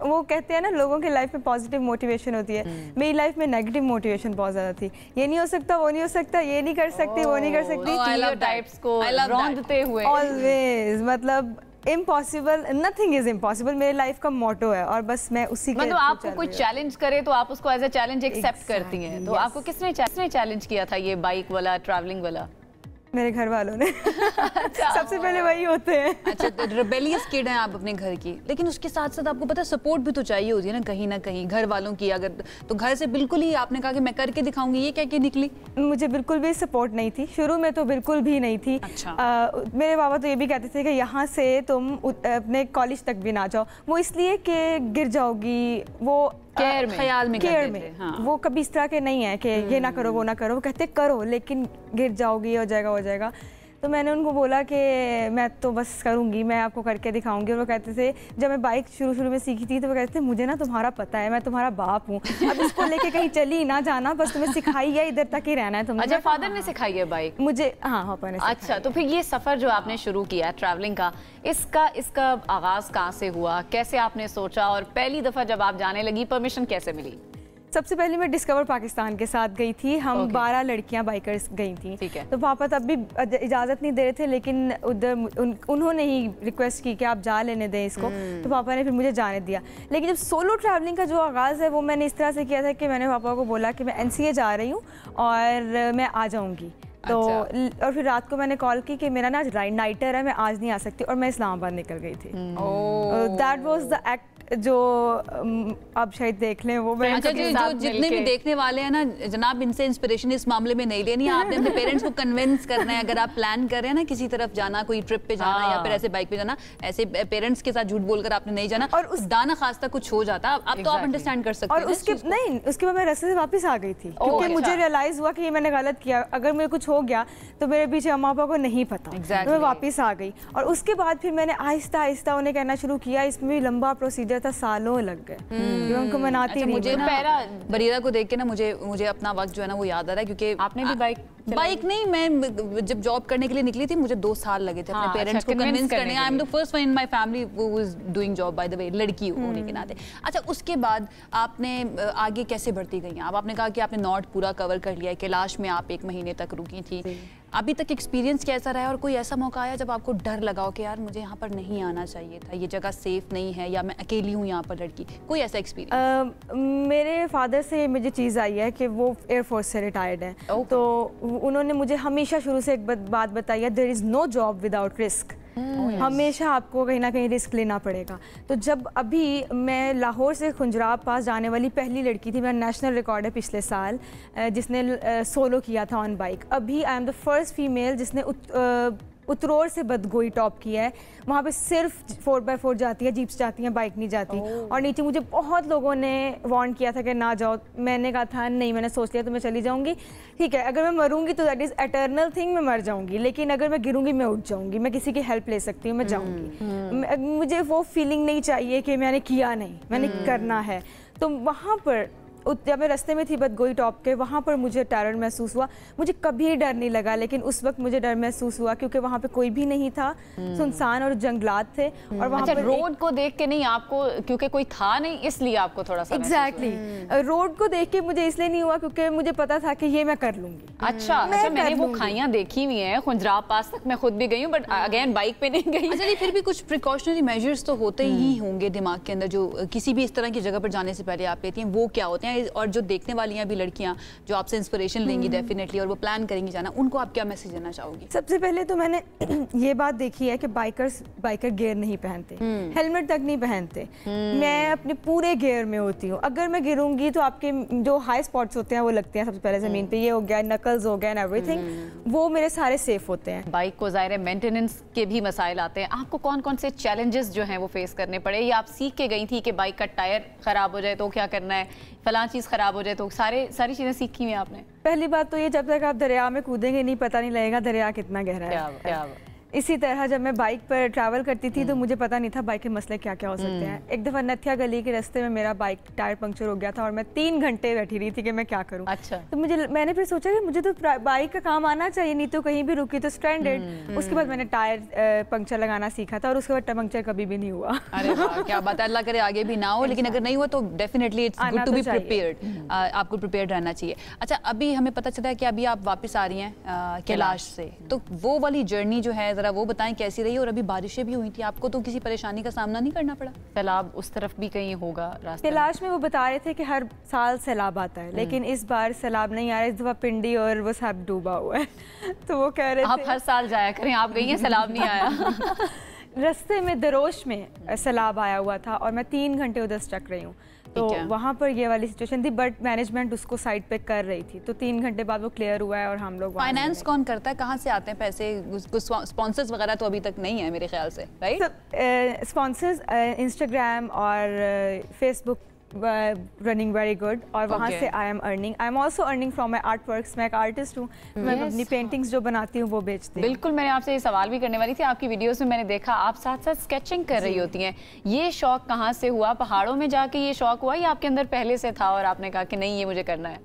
वो कहते हैं ना लोगों की लाइफ में पॉजिटिव मोटिवेशन होती है, मेरी लाइफ में नेगेटिव मोटिवेशन बहुत ज़्यादा थी। ये नहीं हो सकता, वो नहीं हो सकता, ये नहीं कर सकती, वो नहीं कर सकती, स्टीरियोटाइप्स को रौंदते हुए ऑलवेज, मतलब इम्पॉसिबल, नथिंग इज इम्पॉसिबल मेरी लाइफ का मोटो है और बस मैं उसी के मतलब आपको कोई चैलेंज करे तो आप उसको एज ए चैलेंज एक्सेप्ट करती हैं। तो आपको किसने चैलेंज किया था ये बाइक वाला, ट्रैवलिंग वाला? मेरे घर वालों ने। सबसे पहले वही होते हैं। अच्छा, तो रिबेलियस किड हैं आप अपने घर की, लेकिन उसके साथ साथ आपको पता है सपोर्ट भी तो चाहिए होती है ना कहीं घर वालों की। अगर तो घर से बिल्कुल ही आपने कहा कि मैं करके दिखाऊंगी, ये क्या क्या निकली? मुझे बिल्कुल भी सपोर्ट नहीं थी, शुरू में तो बिल्कुल भी नहीं थी। अच्छा। मेरे बाबा तो ये भी कहते थे कि यहाँ से तुम अपने कॉलेज तक भी ना जाओ, वो इसलिए कि गिर जाओगी, वो ख्याल में केयर में। हाँ। वो कभी इस तरह के नहीं है कि ये ना करो वो ना करो, वो कहते करो लेकिन गिर जाओगी, हो जाएगा हो जाएगा। तो मैंने उनको बोला कि मैं तो बस करूँगी, मैं आपको करके दिखाऊंगी। और वो कहते थे, जब मैं बाइक शुरू में सीखी थी तो वो कहते थे मुझे ना तुम्हारा पता है, मैं तुम्हारा बाप हूँ, अब इसको लेके कहीं चली ना जाना, बस तुम्हें सिखाई है, इधर तक ही रहना है तुम्हें। अच्छा, फादर ने सिखाई है बाइक मुझे? हाँ, पापा ने। अच्छा, तो फिर ये सफ़र जो आपने शुरू किया ट्रैवलिंग का, इसका आगाज़ कहाँ से हुआ, कैसे आपने सोचा, और पहली दफ़ा जब आप जाने लगी परमिशन कैसे मिली? सबसे पहले मैं डिस्कवर पाकिस्तान के साथ गई थी, हम 12 लड़कियां बाइकर्स गई थी। ठीक है। तो पापा तब भी इजाज़त नहीं दे रहे थे, लेकिन उधर उन्होंने ही रिक्वेस्ट की कि आप जा लेने दें इसको, तो पापा ने फिर मुझे जाने दिया। लेकिन जब सोलो ट्रैवलिंग का जो आगाज़ है वो मैंने इस तरह से किया था कि मैंने पापा को बोला कि मैं NCA जा रही हूँ और मैं आ जाऊँगी। तो और फिर रात को मैंने कॉल की कि मेरा ना आज नाइटर है, मैं आज नहीं आ सकती, और मैं इस्लामाबाद निकल गई थी। दैट वाज द एक्ट जो आप शायद देख लें वो। अच्छा, जो जितने भी देखने वाले हैं ना जनाब, इनसे इंस्पिरेशन इस मामले में नहीं लेनी है आपने, अपने पेरेंट्स को कन्विंस करना है। अगर आप प्लान कर रहे हैं ना किसी तरफ जाना, कोई ट्रिप पे जाना या फिर ऐसे बाइक पे जाना, ऐसे पेरेंट्स के साथ झूठ बोलकर आपने नहीं जाना, और उस दाना खास्ता कुछ हो जाता अब तो आप अंडरस्टैंड कर सकते हैं। और उसके बाद मैं रास्ते से वापस आ गई थी, क्योंकि मुझे रियलाइज हुआ कि ये मैंने गलत किया, अगर मुझे कुछ हो गया तो मेरे पीछे अम्मा पापा को नहीं पता। तो मैं वापस आ गई, और उसके बाद फिर मैंने आहिस्ता आहिस्ता उन्हें कहना शुरू किया। इसमें भी लंबा प्रोसीजर था, सालों लग गए उनको मनाती रही। मुझे ना बरीरा को देख के ना मुझे अपना वक्त जो है ना वो याद आ रहा है, क्योंकि आपने भी बाइक नहीं, मैं जब जॉब करने के लिए निकली थी मुझे 2 साल लगे थे अपने पेरेंट्स को कन्विंस करने। I am the first one in my family who was doing job, by the way, लड़की होने के नाते। अच्छा, उसके बाद आपने आगे कैसे बढ़ती गई? आपने कहा कि आपने नॉर्थ पूरा कवर कर लिया है, कैलाश में आप 1 महीने तक रुकी थी। अभी तक एक्सपीरियंस कैसा रहा है, और कोई ऐसा मौका आया जब आपको डर लगा हो कि यार मुझे यहाँ पर नहीं आना चाहिए था, ये जगह सेफ नहीं है, या मैं अकेली हूँ यहाँ पर लड़की, कोई ऐसा एक्सपीरियंस? मेरे फादर से मुझे चीज़ आई है कि वो एयरफोर्स से रिटायर्ड हैं। तो उन्होंने मुझे हमेशा शुरू से एक बात बताई है, there is no job without risk. हमेशा आपको कहीं ना कहीं रिस्क लेना पड़ेगा। तो जब अभी मैं लाहौर से खुंजराब पास जाने वाली पहली लड़की थी, मेरा नेशनल रिकॉर्ड है पिछले साल, जिसने सोलो किया था ऑन बाइक। अभी I am the first female जिसने उतरोर से बदगोई टॉप किया है। वहाँ पे सिर्फ 4x4 जाती है, जीप्स जाती हैं, बाइक नहीं जाती। और नीचे मुझे बहुत लोगों ने वार्न किया था कि ना जाओ, मैंने कहा था नहीं, मैंने सोच लिया तो मैं चली जाऊँगी। ठीक है, अगर मैं मरूंगी तो दैट इज़ एटर्नल थिंग, मैं मर जाऊँगी, लेकिन अगर मैं गिरूंगी मैं उठ जाऊँगी, मैं किसी की हेल्प ले सकती हूँ, मैं जाऊँगी। मुझे वो फीलिंग नहीं चाहिए कि मैंने किया नहीं, मैंने करना है। तो वहाँ पर जब मैं रास्ते में थी बदगोई टॉप के, वहाँ पर मुझे टेरर महसूस हुआ। मुझे कभी डर नहीं लगा, लेकिन उस वक्त मुझे डर महसूस हुआ क्योंकि वहाँ पे कोई भी नहीं था, सुनसान और जंगलात थे। और वहाँ पर रोड को देख के नहीं आपको, क्योंकि कोई था नहीं इसलिए आपको थोड़ा सा एग्जैक्टली रोड को देख के मुझे इसलिए नहीं हुआ क्योंकि मुझे पता था कि ये मैं कर लूंगी। अच्छा, मैंने वो खाइयां देखी हुई हैं खुंजराब पास तक, मैं खुद भी गई हूँ, बट अगेन बाइक पे नहीं गई। अच्छा, फिर भी कुछ प्रिकॉशनरी मेजर्स तो होते ही होंगे दिमाग के अंदर, जो किसी भी इस तरह की जगह पर जाने से पहले आप लेती हैं, वो क्या होते हैं? और जो देखने वाली हैं भी लड़कियां जो आपसे इंस्पिरेशन लेंगी डेफिनेटली और वो प्लान करेंगी जाना, उनको आप क्या मैसेज देना चाहोगी? सबसे पहले तो मैंने ये बात देखी है कि बाइकर गियर नहीं पहनते, हेलमेट तक नहीं पहनते। मैं अपने पूरे गियर में होती हूँ। अगर मैं गिरूंगी तो आपके जो हाई स्पॉट्स होते हैं वो लगते हैं सबसे पहले जमीन पे, ये हो गया, नकल्स हो गया, एवरीथिंग, वो मेरे सारे सेफ होते हैं। बाइक को ज़ाहिर है मेंटेनेंस के भी मसाइल आते हैं, आपको कौन कौन से चैलेंजेस जो हैं वो फेस करने पड़े, या आप सीख के गई थी कि बाइक का टायर खराब हो जाए तो क्या करना है, फलां चीज़ खराब हो जाए तो सारी चीज़ें सीखी हुई आपने? पहली बात तो ये, जब तक आप दरिया में कूदेंगे नहीं पता नहीं लगेगा दरिया कितना गहरा है। क्या इसी तरह जब मैं बाइक पर ट्रैवल करती थी तो मुझे पता नहीं था बाइक के मसले क्या क्या हो सकते हैं। एक दफ़ा नथिया गली के रास्ते में मेरा बाइक टायर पंक्चर हो गया था और मैं 3 घंटे बैठी रही थी कि मैं क्या करूं। अच्छा। तो मैंने फिर सोचा कि मुझे तो बाइक का काम आना चाहिए, नहीं तो कहीं भी रुकी तो स्ट्रैंडेड। उसके बाद मैंने टायर पंक्चर लगाना सीखा था और उसके बाद पंक्चर कभी भी नहीं हुआ। अरे वाह, क्या बात है, अल्लाह करे आगे भी ना हो, लेकिन अगर नहीं हुआ तो definitely it's good to be prepared. आपको प्रिपेयर्ड रहना चाहिए। अच्छा, अभी हमें पता चला है कि अभी आप वापस आ रही हैं कैलाश से, तो वो वाली जर्नी जो है ज़रा वो बताएं कैसी रही? और अभी बारिशें भी हुई थी, आपको तो किसी परेशानी का सामना नहीं करना पड़ा? सैलाब उस तरफ भी कहीं होगा रास्ते? कैलाश में वो बता रहे थे कि हर साल सैलाब आता है, लेकिन इस बार सैलाब नहीं आ रहा, इस दफा पिंडी और वो सब डूबा हुआ है। तो वो कह रहे थे आप हर साल जाया करें, आप गई हैं सैलाब नहीं आया। रास्ते में दरोश में सैलाब आया हुआ था और मैं 3 घंटे उधर स्टक रही हूँ, तो वहाँ पर ये वाली सिचुएशन थी, बट मैनेजमेंट उसको साइड पे कर रही थी। तो 3 घंटे बाद वो क्लियर हुआ है और हम लोग फाइनेंस कौन करता है, कहाँ से आते हैं पैसे? स्पॉन्सर्स वगैरह तो अभी तक नहीं है मेरे ख्याल से, राइट? स्पॉन्सर्स इंस्टाग्राम और फेसबुक रनिंग वेरी गुड और वहाँ से I am earning. I am also earning from my art works. मैं एक आर्टिस्ट हूँ, मैं अपनी पेंटिंग्स जो बनाती हूँ वो बेचती हूँ। बिल्कुल, मैंने आपसे ये सवाल भी करने वाली थी। आपकी वीडियोस में मैंने देखा आप साथ साथ स्केचिंग कर रही होती हैं। ये शौक कहाँ से हुआ? पहाड़ों में जाके ये शौक हुआ या आपके अंदर पहले से था और आपने कहा कि नहीं ये मुझे करना है?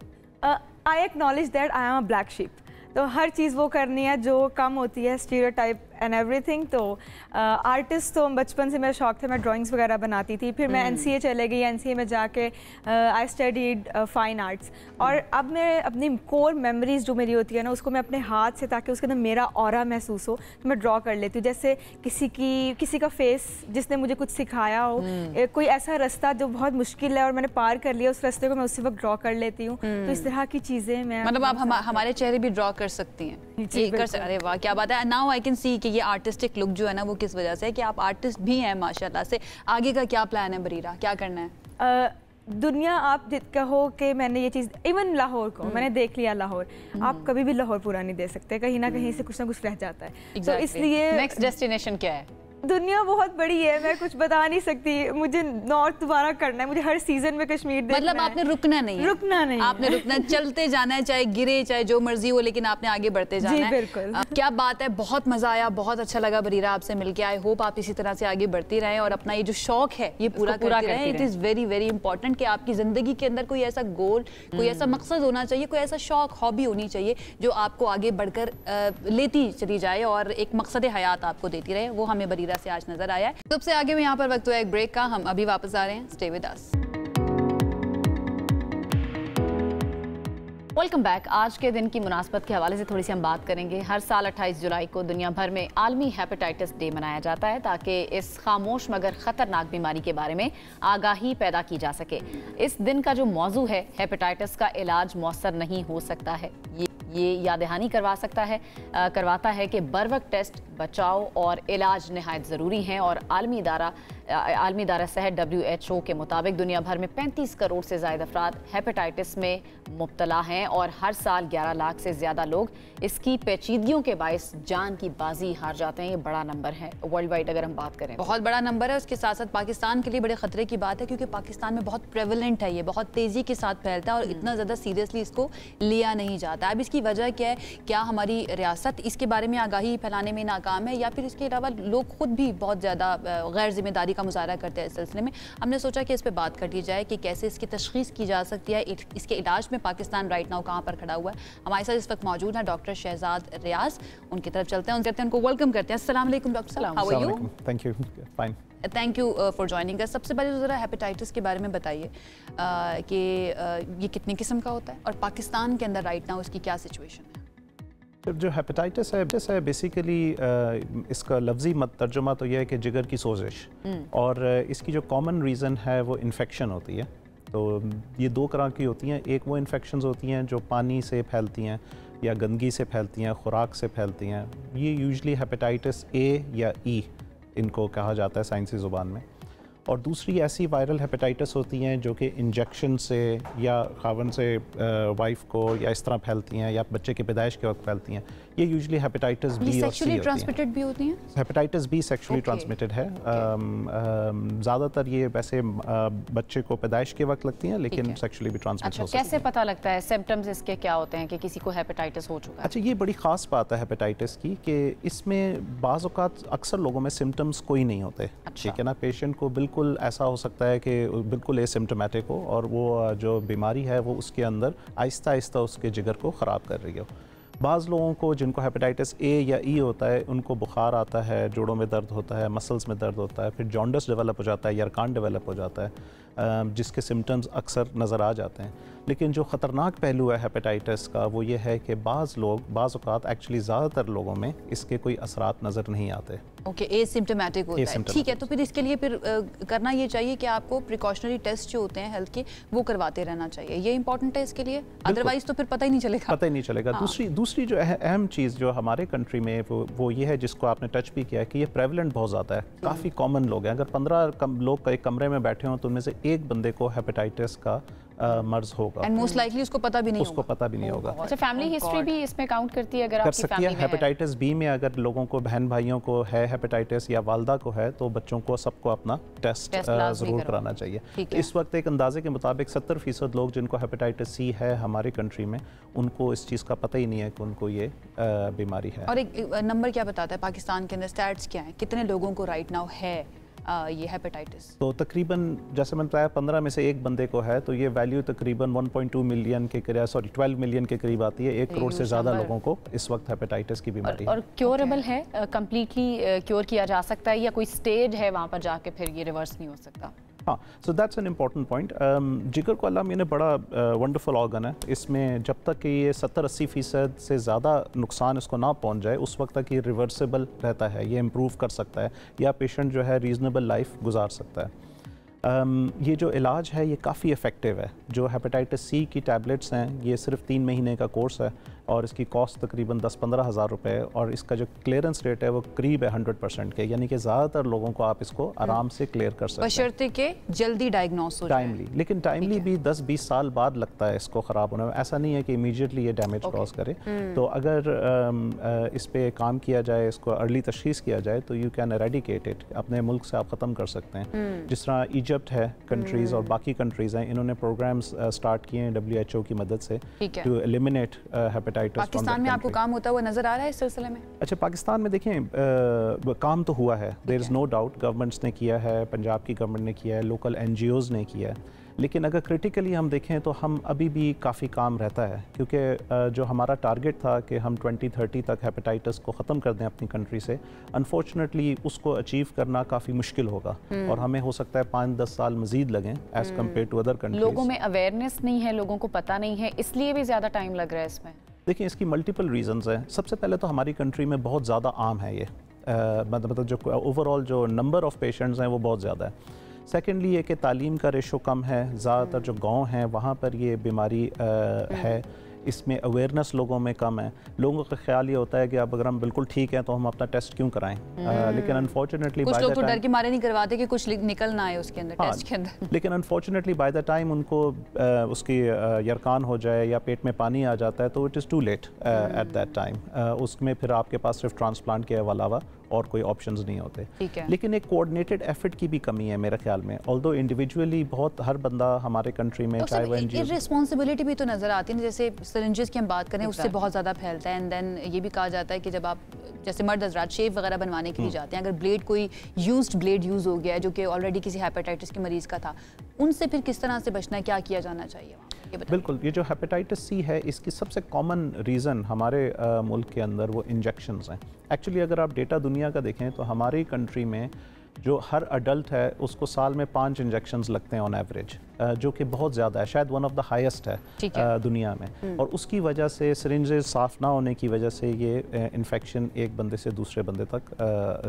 I acknowledge that I am a black sheep. तो हर चीज़ वो करनी है जो कम होती है, स्टीरियोटाइप एंड एवरीथिंग। तो आर्टिस्ट तो बचपन से मेरा शौक था, मैं ड्राइंग्स वगैरह बनाती थी। फिर मैं एनसीए चले गई, एनसीए में जाके आई स्टडीड फाइन आर्ट्स। और अब मैं अपनी कोर मेमोरीज जो मेरी होती है ना उसको मैं अपने हाथ से, ताकि उसके अंदर मेरा ऑरा महसूस हो, तो मैं ड्रॉ कर लेती हूँ। जैसे किसी का फेस जिसने मुझे कुछ सिखाया हो, कोई ऐसा रास्ता जो बहुत मुश्किल है और मैंने पार कर लिया, उस रास्ते को मैं उसी वक्त ड्रॉ कर लेती हूँ। तो इस तरह की चीज़ें मैं, मतलब आप हमारे चेहरे भी ड्रॉ कर सकती हैं? ये कर सकते। अरे वाह, क्या बात है। नाउ आई कैन सी कि ये आर्टिस्टिक लुक जो है ना वो किस वजह से है कि आप आर्टिस्ट भी हैं माशाल्लाह से। आगे का क्या प्लान है बरीरा, क्या करना है? दुनिया आप कहो कि मैंने ये चीज़, इवन लाहौर को मैंने देख लिया। लाहौर आप कभी भी लाहौर पूरा नहीं दे सकते, कहीं ना कहीं से कुछ ना कुछ रह जाता है। तो इसलिए नेक्स्ट डेस्टिनेशन क्या है? दुनिया बहुत बड़ी है, मैं कुछ बता नहीं सकती। मुझे नॉर्थ दोबारा करना है, मुझे हर सीजन में कश्मीर देखना मतलब है। आपने रुकना नहीं है? रुकना नहीं, आपने रुकना, चलते जाना है, चाहे गिरे चाहे जो मर्जी हो, लेकिन आपने आगे बढ़ते जाना है। बिल्कुल। क्या बात है, बहुत मजा आया, बहुत अच्छा लगा बरीरा आपसे मिलके। आई होप आप इसी तरह से आगे बढ़ती रहें और अपना ये जो शौक है ये पूरा करती रहें। It is very very important कि आपकी जिंदगी के अंदर कोई ऐसा गोल, कोई ऐसा मकसद होना चाहिए, कोई ऐसा शौक, हॉबी होनी चाहिए जो आपको आगे बढ़कर लेती चली जाए और एक मकसद हयात आपको देती रहे। वो हमें बरीरा से आज नजर आया है। सबसे आगे में यहाँ पर वक्त हुआ एक ब्रेक का, हम अभी वापस आ रहे हैं। Stay with us. Welcome back. आज के दिन की मुनासबत के हवाले से थोड़ी सी हम बात करेंगे। हर साल 28 जुलाई को दुनिया भर में आलमी हेपेटाइटिस डे मनाया जाता है ताकि इस खामोश मगर ख़तरनाक बीमारी के बारे में आगाही पैदा की जा सके। इस दिन का जो मौजू है, हेपेटाइटिस का इलाज मौसर नहीं हो सकता है, ये याद दहानी करवाता है कि बर वक्त टेस्ट, बचाव और इलाज नहायत ज़रूरी हैं। और आलमी इदारा सेहत WHO के मुताबिक दुनिया भर में 35 करोड़ से ज़ायद अफराद हेपेटाइटिस में मुब्तला हैं और हर साल 11 लाख से ज़्यादा लोग इसकी पेचीदगियों के बायस जान की बाजी हार जाते हैं। ये बड़ा नंबर है वर्ल्ड वाइड अगर हम बात करें, बहुत बड़ा नंबर है। उसके साथ साथ पाकिस्तान के लिए बड़े खतरे की बात है क्योंकि पाकिस्तान में बहुत प्रेवलेंट है, ये बहुत तेज़ी के साथ फैलता है और इतना ज़्यादा सीरियसली इसको लिया नहीं जाता। अब इसकी वजह क्या है? क्या हमारी रियासत इसके बारे में आगाही फैलाने में नाकाम है या फिर इसके अलावा लोग खुद भी बहुत ज़्यादा गैर जिम्मेदारी का मुजाहरा करते हैं इस सिलसिले में? हमने सोचा कि इस पर बात कर ली जाए कि कैसे इसकी तशखीस की जा सकती है, इसके इलाज में पाकिस्तान राइट नाउ कहाँ पर खड़ा हुआ है। हमारे साथ इस वक्त मौजूद है डॉक्टर शहजाद रियाज। उनकी तरफ चलते हैं, उनको वेलकम करते हैं। अस्सलाम वालेकुम डॉक्टर साहब, how are you? Thank you, fine. Thank you for joining us. सबसे पहले तो ज़रा हेपेटाइटिस के बारे में बताइए कि ये कितने किस्म का होता है और पाकिस्तान के अंदर राइट नाउ इसकी क्या सिचुएशन है? जो हेपेटाइटिस है बेसिकली इसका लफ्ज़ी तर्जुमा तो यह है कि जिगर की सोजिश, और इसकी जो कॉमन रीज़न है वो इन्फेक्शन होती है। तो ये दो तरह की होती हैं। एक वो इन्फेक्शंस होती हैं जो पानी से फैलती हैं या गंदगी से फैलती हैं, खुराक से फैलती हैं। ये यूजुअली हेपेटाइटिस A या E इनको कहा जाता है साइंसी ज़ुबान में। और दूसरी ऐसी वायरल हेपेटाइटिस होती हैं जो कि इंजेक्शन से या खावन से वाइफ को या इस तरह फैलती हैं या बच्चे की पैदाइश के वक्त फैलती हैं। ये यूजुअली हेपेटाइटिस B और C सेक्सुअली ट्रांसमिटेड भी होती हैं? हेपेटाइटिस B सेक्सुअली ट्रांसमिटेड है। ज़्यादातर ये वैसे बच्चे को पैदाइश के वक्त लगती हैं लेकिन सेक्सुअली भी ट्रांसमिट हो सकती है। कैसे पता लगता है, सिम्टम्स इसके क्या होते हैं कि किसी को हेपेटाइटिस हो चुका है? अच्छा, ये बड़ी ख़ास बात है हेपेटाइटिस की कि इसमें बाज़ औक़ात अक्सर लोगों में सिम्टम्स कोई नहीं होते। ठीक है ना, पेशेंट को बिल्कुल ऐसा हो सकता है कि बिल्कुल एसिम्टोमेटिक हो और वो जो बीमारी है वो उसके अंदर आहिस्ता आहिस्ता उसके जिगर को ख़राब कर रही हो। बाज़ लोगों को जिनको हेपेटाइटिस A या E होता है उनको बुखार आता है, जोड़ों में दर्द होता है, मसल्स में दर्द होता है, फिर जॉन्डिस डेवलप हो जाता है, यरकान डेवलप हो जाता है, जिसके सिम्टम्स अक्सर नज़र आ जाते हैं। लेकिन जो ख़तरनाक पहलू है हेपेटाइटिस का वो ये है कि बाज़ औक़ात एक्चुअली ज़्यादातर लोगों में इसके कोई असरात नज़र नहीं आते। ओके, एसिम्प्टोमेटिक होता है। ठीक है, तो फिर इसके लिए फिर करना ये चाहिए कि आपको प्रिकॉशनरी टेस्ट जो होते हैं हेल्थ के वो करवाते रहना चाहिए। ये इंपॉर्टेंट है इसके लिए, अदरवाइज तो फिर पता ही नहीं चलेगा। हाँ। दूसरी जो अहम चीज़ जो हमारे कंट्री में वो ये है जिसको आपने टच भी किया कि ये प्रेवलेंट बहुत ज़्यादा है, काफ़ी कॉमन लोग हैं। अगर 15 लोग एक कमरे में बैठे हों तो उनमें से एक बंदे को हेपेटाइटिस का मर्ज होगा एंड मोस्ट लाइकली उसको पता भी नहीं उसको पता भी नहीं होगा। अच्छा, फैमिली हिस्ट्री भी इसमें काउंट करती है? अगर कर आपकी सकती है। फैमिली में हेपेटाइटिस बी में अगर लोगों को, बहन भाइयों को है हेपेटाइटिस या वालदा को है, तो बच्चों को सबको अपना टेस्ट ज़रूर कराना चाहिए। तो इस वक्त एक अंदाजे के मुताबिक 70% लोग जिनको हेपेटाइटिस सी है हमारी कंट्री में, उनको इस चीज़ का पता ही नहीं है कि उनको ये बीमारी है। और एक नंबर क्या बताता है पाकिस्तान के अंदर, स्टैट्स क्या है, कितने लोगों को राइट नाउ है ये हेपेटाइटिस? तो तकरीबन जैसे मैंने बताया 15 में से एक बंदे को है, तो ये वैल्यू तकरीबन 1.2 मिलियन के करीब, 12 मिलियन के करीब आती है। 1 करोड़ से ज़्यादा लोगों को इस वक्त हेपेटाइटिस की बीमारी है। और क्योरेबल है, कम्प्लीटली क्योर किया जा सकता है, या कोई स्टेज है वहाँ पर जाके फिर ये रिवर्स नहीं हो सकता? हाँ, so that's an important point. जिगर को अल्लाह ने बड़ा वंडरफुल ऑर्गन है। इसमें जब तक कि ये 70-80% से ज़्यादा नुकसान इसको ना पहुंच जाए, उस वक्त तक ये रिवर्सिबल रहता है, ये इम्प्रूव कर सकता है, या पेशेंट जो है रीज़नेबल लाइफ गुजार सकता है। ये जो इलाज है ये काफ़ी इफ़ेक्टिव है। जो हेपेटाइटिस सी की टैबलेट्स हैं, ये सिर्फ 3 महीने का कोर्स है और इसकी कॉस्ट तकरीबन 10-15 हज़ार रुपये, और इसका जो क्लियरेंस रेट है वो करीब है 100% के, यानी कि ज़्यादातर लोगों को आप इसको आराम से क्लियर कर सकते हैं, बशर्ते के जल्दी डायग्नोस हो जाए। टाइमली। लेकिन टाइमली भी 10-20 साल बाद लगता है इसको ख़राब होने में। ऐसा नहीं है कि इमीडिएटली ये डैमेज कॉज करे। तो अगर इस पर काम किया जाए, इसको अर्ली तशखीस किया जाए, तो यू कैन एरेडिकेट इट, अपने मुल्क से आप ख़त्म कर सकते हैं। जिस तरह इजिप्ट है कंट्रीज़ और बाकी कंट्रीज़ हैं, इन्होंने प्रोग्राम्स स्टार्ट किए हैं WHO की मदद से टू एलिमिनेट हेपेटाइटिस। पाकिस्तान में आपको काम होता हुआ नजर आ रहा है इस सिलसिले में? अच्छा, पाकिस्तान में देखें काम तो हुआ है, there is no doubt. Governments ने किया है, पंजाब की गवर्नमेंट ने किया है, लोकल NGOs ने किया है। लेकिन अगर क्रिटिकली हम देखें तो हम अभी भी काफ़ी काम रहता है, क्योंकि जो हमारा टारगेट था कि हम 2030 तक हेपेटाइटिस को ख़त्म कर दें अपनी कंट्री से, अनफॉर्चुनेटली उसको अचीव करना काफ़ी मुश्किल होगा और हमें हो सकता है 5-10 साल मज़ीद लगें as compare to other countries. लोगों में अवेयरनेस नहीं है, लोगों को पता नहीं है, इसलिए भी ज़्यादा टाइम लग रहा है इसमें। देखिए, इसकी मल्टीपल रीजंस हैं। सबसे पहले तो हमारी कंट्री में बहुत ज़्यादा आम है ये, मतलब जो ओवरऑल जो नंबर ऑफ़ पेशेंट्स हैं वो बहुत ज़्यादा है। सेकेंडली ये कि तालीम का रेशो कम है, ज़्यादातर जो गांव हैं वहाँ पर ये बीमारी है, इसमें अवेयरनेस लोगों में कम है। लोगों का ख्याल ये होता है कि अब अगर हम बिल्कुल ठीक हैं तो हम अपना टेस्ट क्यों कराएं, लेकिन अनफॉर्चुनेटली कुछ लोग तो डर के मारे नहीं करवाते कि कुछ निकल ना आए उसके अंदर, टेस्ट के अंदर। लेकिन अनफॉर्चुनेटली बाय द टाइम उनको उसकी यरकान हो जाए या पेट में पानी आ जाता है तो it is too late at that time. उसमें फिर आपके पास सिर्फ ट्रांसप्लांट के अलावा और कोई ऑप्शंस नहीं होते। लेकिन एक कोऑर्डिनेटेड एफर्ट की भी कमी है मेरे ख्याल में। ऑल्दो इंडिविजुअली बहुत हर बंदा हमारे कंट्री में, चाहे वो NGO, रिस्पॉन्सिबिलिटी भी तो नज़र आती है। जैसे सिरिंजेस की हम बात करें, उससे बहुत ज़्यादा फैलता है। एंड देन ये भी कहा जाता है कि जब आप जैसे मर्द हज़रात शेव वगैरह बनवाने के लिए जाते हैं, अगर ब्लेड कोई यूज्ड ब्लेड यूज़ हो गया है जो कि ऑलरेडी किसी हेपेटाइटिस के मरीज़ का था, उनसे फिर किस तरह से बचना है, क्या किया जाना चाहिए? बिल्कुल, ये जो हेपेटाइटिस सी है इसकी सबसे कॉमन रीज़न हमारे मुल्क के अंदर वो इंजेक्शंस हैं। एक्चुअली अगर आप डेटा दुनिया का देखें तो हमारी कंट्री में जो हर अडल्ट है उसको साल में 5 इंजेक्शंस लगते हैं ऑन एवरेज, जो कि बहुत ज़्यादा है, शायद वन ऑफ द हाईएस्ट है दुनिया में। और उसकी वजह से सिरिंजेस साफ़ ना होने की वजह से ये इन्फेक्शन एक बंदे से दूसरे बंदे तक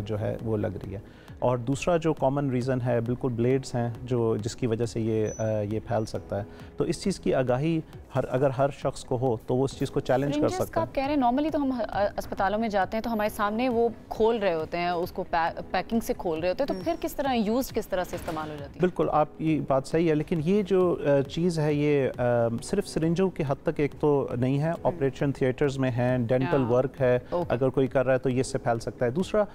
जो है वो लग रही है। और दूसरा जो कॉमन रीज़न है बिल्कुल ब्लेड्स हैं, जो जिसकी वजह से ये फैल सकता है। तो इस चीज़ की आगाही अगर हर शख्स को हो तो वो इस चीज़ को चैलेंज कर सकता है। आप कह रहे हैं नॉर्मली तो हम अस्पतालों में जाते हैं तो हमारे सामने वो खोल रहे होते हैं, उसको पैकिंग से खोल रहे होते हैं, तो फिर किस तरह यूज किस तरह से इस्तेमाल हो जाती है? बिल्कुल, आपकी बात सही है, लेकिन ये जो चीज़ है ये सिर्फ सिरिंजों के हद तक एक तो नहीं है, ऑपरेशन थिएटर्स में है, डेंटल वर्क है, अगर कोई कर रहा है तो ये इससे फैल सकता है। दूसरा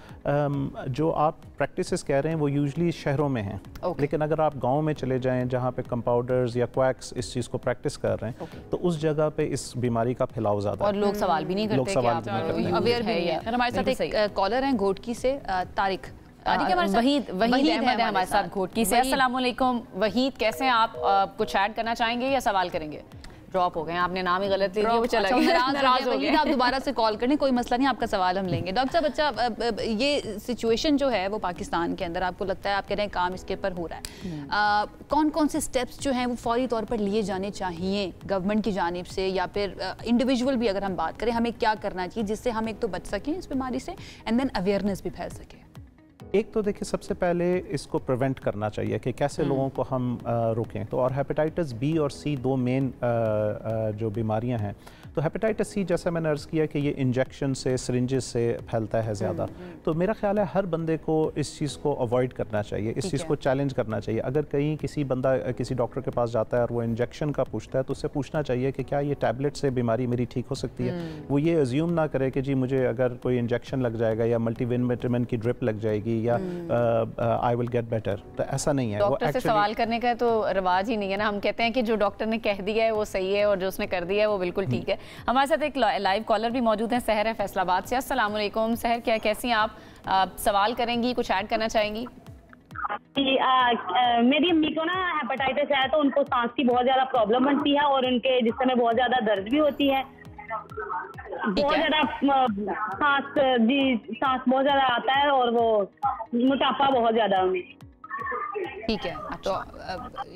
जो आप प्रैक्टिसेस कह रहे हैं वो यूजली शहरों में हैं, लेकिन अगर आप गाँव में चले जाएँ जहाँ पे कंपाउंडर्स या क्वैक्स इस चीज़ को प्रैक्टिस कर रहे हैं तो उस जगह पे इस बीमारी का फैलाव ज़्यादा और लोग सवाल भी नहीं करते कि आप अवेयर भी है। हमारे साथ एक कॉलर हैं घोटकी से, तारिक वहीद अहमद है हमारे साथ घोटकी से। अस्सलाम वालेकुम वहीद, कैसे हैं आप? कुछ ऐड करना चाहेंगे या सवाल करेंगे? ड्रॉप हो गए, आपने नाम ही गलत ले लिया, वो चला गया, नाराज हो गए। आप दोबारा से कॉल करने, कोई मसला नहीं, आपका सवाल हम लेंगे। डॉक्टर साहब, अच्छा ये सिचुएशन जो है वो पाकिस्तान के अंदर, आपको लगता है, आप कह रहे हैं काम इसके ऊपर हो रहा है, कौन कौन से स्टेप्स जो हैं वो फौरी तौर पर लिए जाने चाहिए गवर्नमेंट की जानिब से, या फिर इंडिविजुअल भी अगर हम बात करें, हमें क्या करना चाहिए जिससे हम एक तो बच सकें इस बीमारी से एंड देन अवेयरनेस भी फैल सके? एक तो देखिए, सबसे पहले इसको प्रिवेंट करना चाहिए कि कैसे लोगों को हम रोकें। तो और हेपेटाइटिस बी और सी 2 मेन जो बीमारियां हैं, तो तो हेपेटाइटिस सी जैसे मैंने अर्ज़ किया कि ये इंजेक्शन से, सिरिंजेस से फैलता है ज़्यादा। तो मेरा ख्याल है हर बंदे को इस चीज़ को अवॉइड करना चाहिए, इस चीज़ को चैलेंज करना चाहिए। अगर कहीं किसी बंदा किसी डॉक्टर के पास जाता है और वो इंजेक्शन का पूछता है तो उससे पूछना चाहिए कि क्या ये टैबलेट से बीमारी मेरी ठीक हो सकती है। वो ये अज्यूम ना करे कि जी मुझे अगर कोई इंजेक्शन लग जाएगा या मल्टीविटामिन की ड्रिप लग जाएगी या आई विल गेट बेटर, तो ऐसा नहीं है। डॉक्टर से सवाल करने का तो रिवाज ही नहीं है ना। हम कहते हैं कि जो डॉक्टर ने कह दिया है वो सही है और जो उसने कर दिया है वो बिल्कुल ठीक है। हमारे साथ एक लाइव कॉलर भी मौजूद है, सहर है फैसलाबाद से। अस्सलाम वालेकुम सहर, क्या कैसी हैं आप? सवाल करेंगी, कुछ ऐड करना चाहेंगी? मेरी अम्मी को ना हेपेटाइटिस है, तो उनको सांस की बहुत ज्यादा प्रॉब्लम बनती है और उनके जिस्म में बहुत ज्यादा दर्द भी होती है, बहुत ज्यादा सांस बहुत ज्यादा आता है और वो मोटापा बहुत ज्यादा है। ठीक है, तो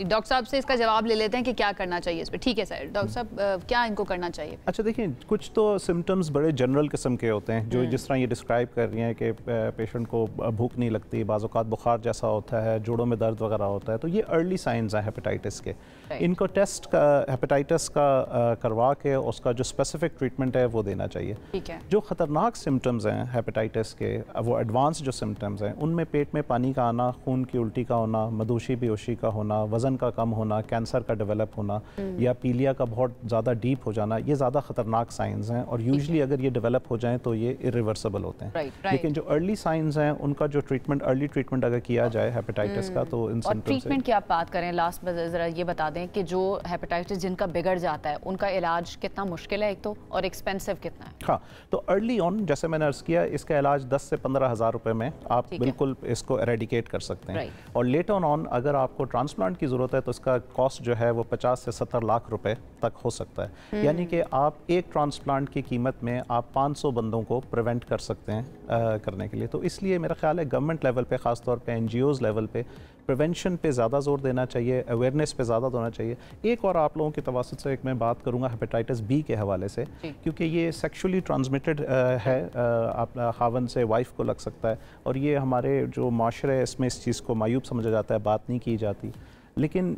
डॉक्टर साहब से इसका जवाब ले लेते हैं कि क्या करना चाहिए इस पर। ठीक है सर, डॉक्टर साहब क्या इनको करना चाहिए? अच्छा देखिए, कुछ तो सिम्टम्स बड़े जनरल किस्म के होते हैं जो जिस तरह ये डिस्क्राइब कर रही हैं कि पेशेंट को भूख नहीं लगती, बाज़ औक़ात बुखार जैसा होता है, जोड़ों में दर्द वगैरह होता है, तो ये अर्ली साइंस हैं हेपेटाइटिस के। इनको टेस्ट का हेपेटाइटिस का करवा के उसका जो स्पेसिफिक ट्रीटमेंट है वो देना चाहिए। ठीक है। जो ख़तरनाक सिम्टम्स हैं हेपेटाइटिस के, वो एडवांस जो सिम्टम्स हैं उनमें पेट में पानी का आना, खून की उल्टी का होना, मदोशी बेहोशी का होना, वज़न का कम होना, कैंसर का डेवलप होना या पीलिया का बहुत ज़्यादा डीप हो जाना, ये ज़्यादा ख़तरनाक साइंस हैं और यूजुअली अगर ये डेवलप हो जाएं तो ये इरिवर्सिबल होते हैं। लेकिन जो अर्ली साइंस हैं उनका जो ट्रीटमेंट, अर्ली ट्रीटमेंट अगर किया जाए हेपेटाइटिस का तो इन और ट्रीटमेंट की आप बात करें, लास्ट में ज़रा ये बता दें कि जो हेपेटाइटिस जिनका बिगड़ जाता है उनका इलाज कितना मुश्किल है एक तो, और एक्सपेंसिव कितना है? हाँ, तो अर्ली ऑन जैसे मैंने अर्ज़ किया, इसका इलाज 10 से 15 हज़ार रुपये में आप बिल्कुल इसको एरेडिकेट कर सकते हैं। और लेटर ऑन अगर आपको ट्रांसप्लांट की ज़रूरत है तो इसका कॉस्ट जो है वो 50 से 70 लाख रुपए तक हो सकता है। यानी कि आप एक ट्रांसप्लांट की कीमत में आप 500 बंदों को प्रिवेंट कर सकते हैं करने के लिए। तो इसलिए मेरा ख्याल है गवर्नमेंट लेवल पे, ख़ास तौर पे NGOs लेवल पे प्रिवेंशन पे ज़्यादा जोर देना चाहिए, अवेयरनेस पे ज़्यादा होना चाहिए। एक और आप लोगों की तवसत से एक मैं बात करूँगा हेपेटाइटिस बी के हवाले से, क्योंकि ये सेक्सुअली ट्रांसमिटेड है, आप खावन से वाइफ को लग सकता है और ये हमारे जो माशरे है इसमें इस चीज़ को मायूब समझा जाता है, बात नहीं की जाती। लेकिन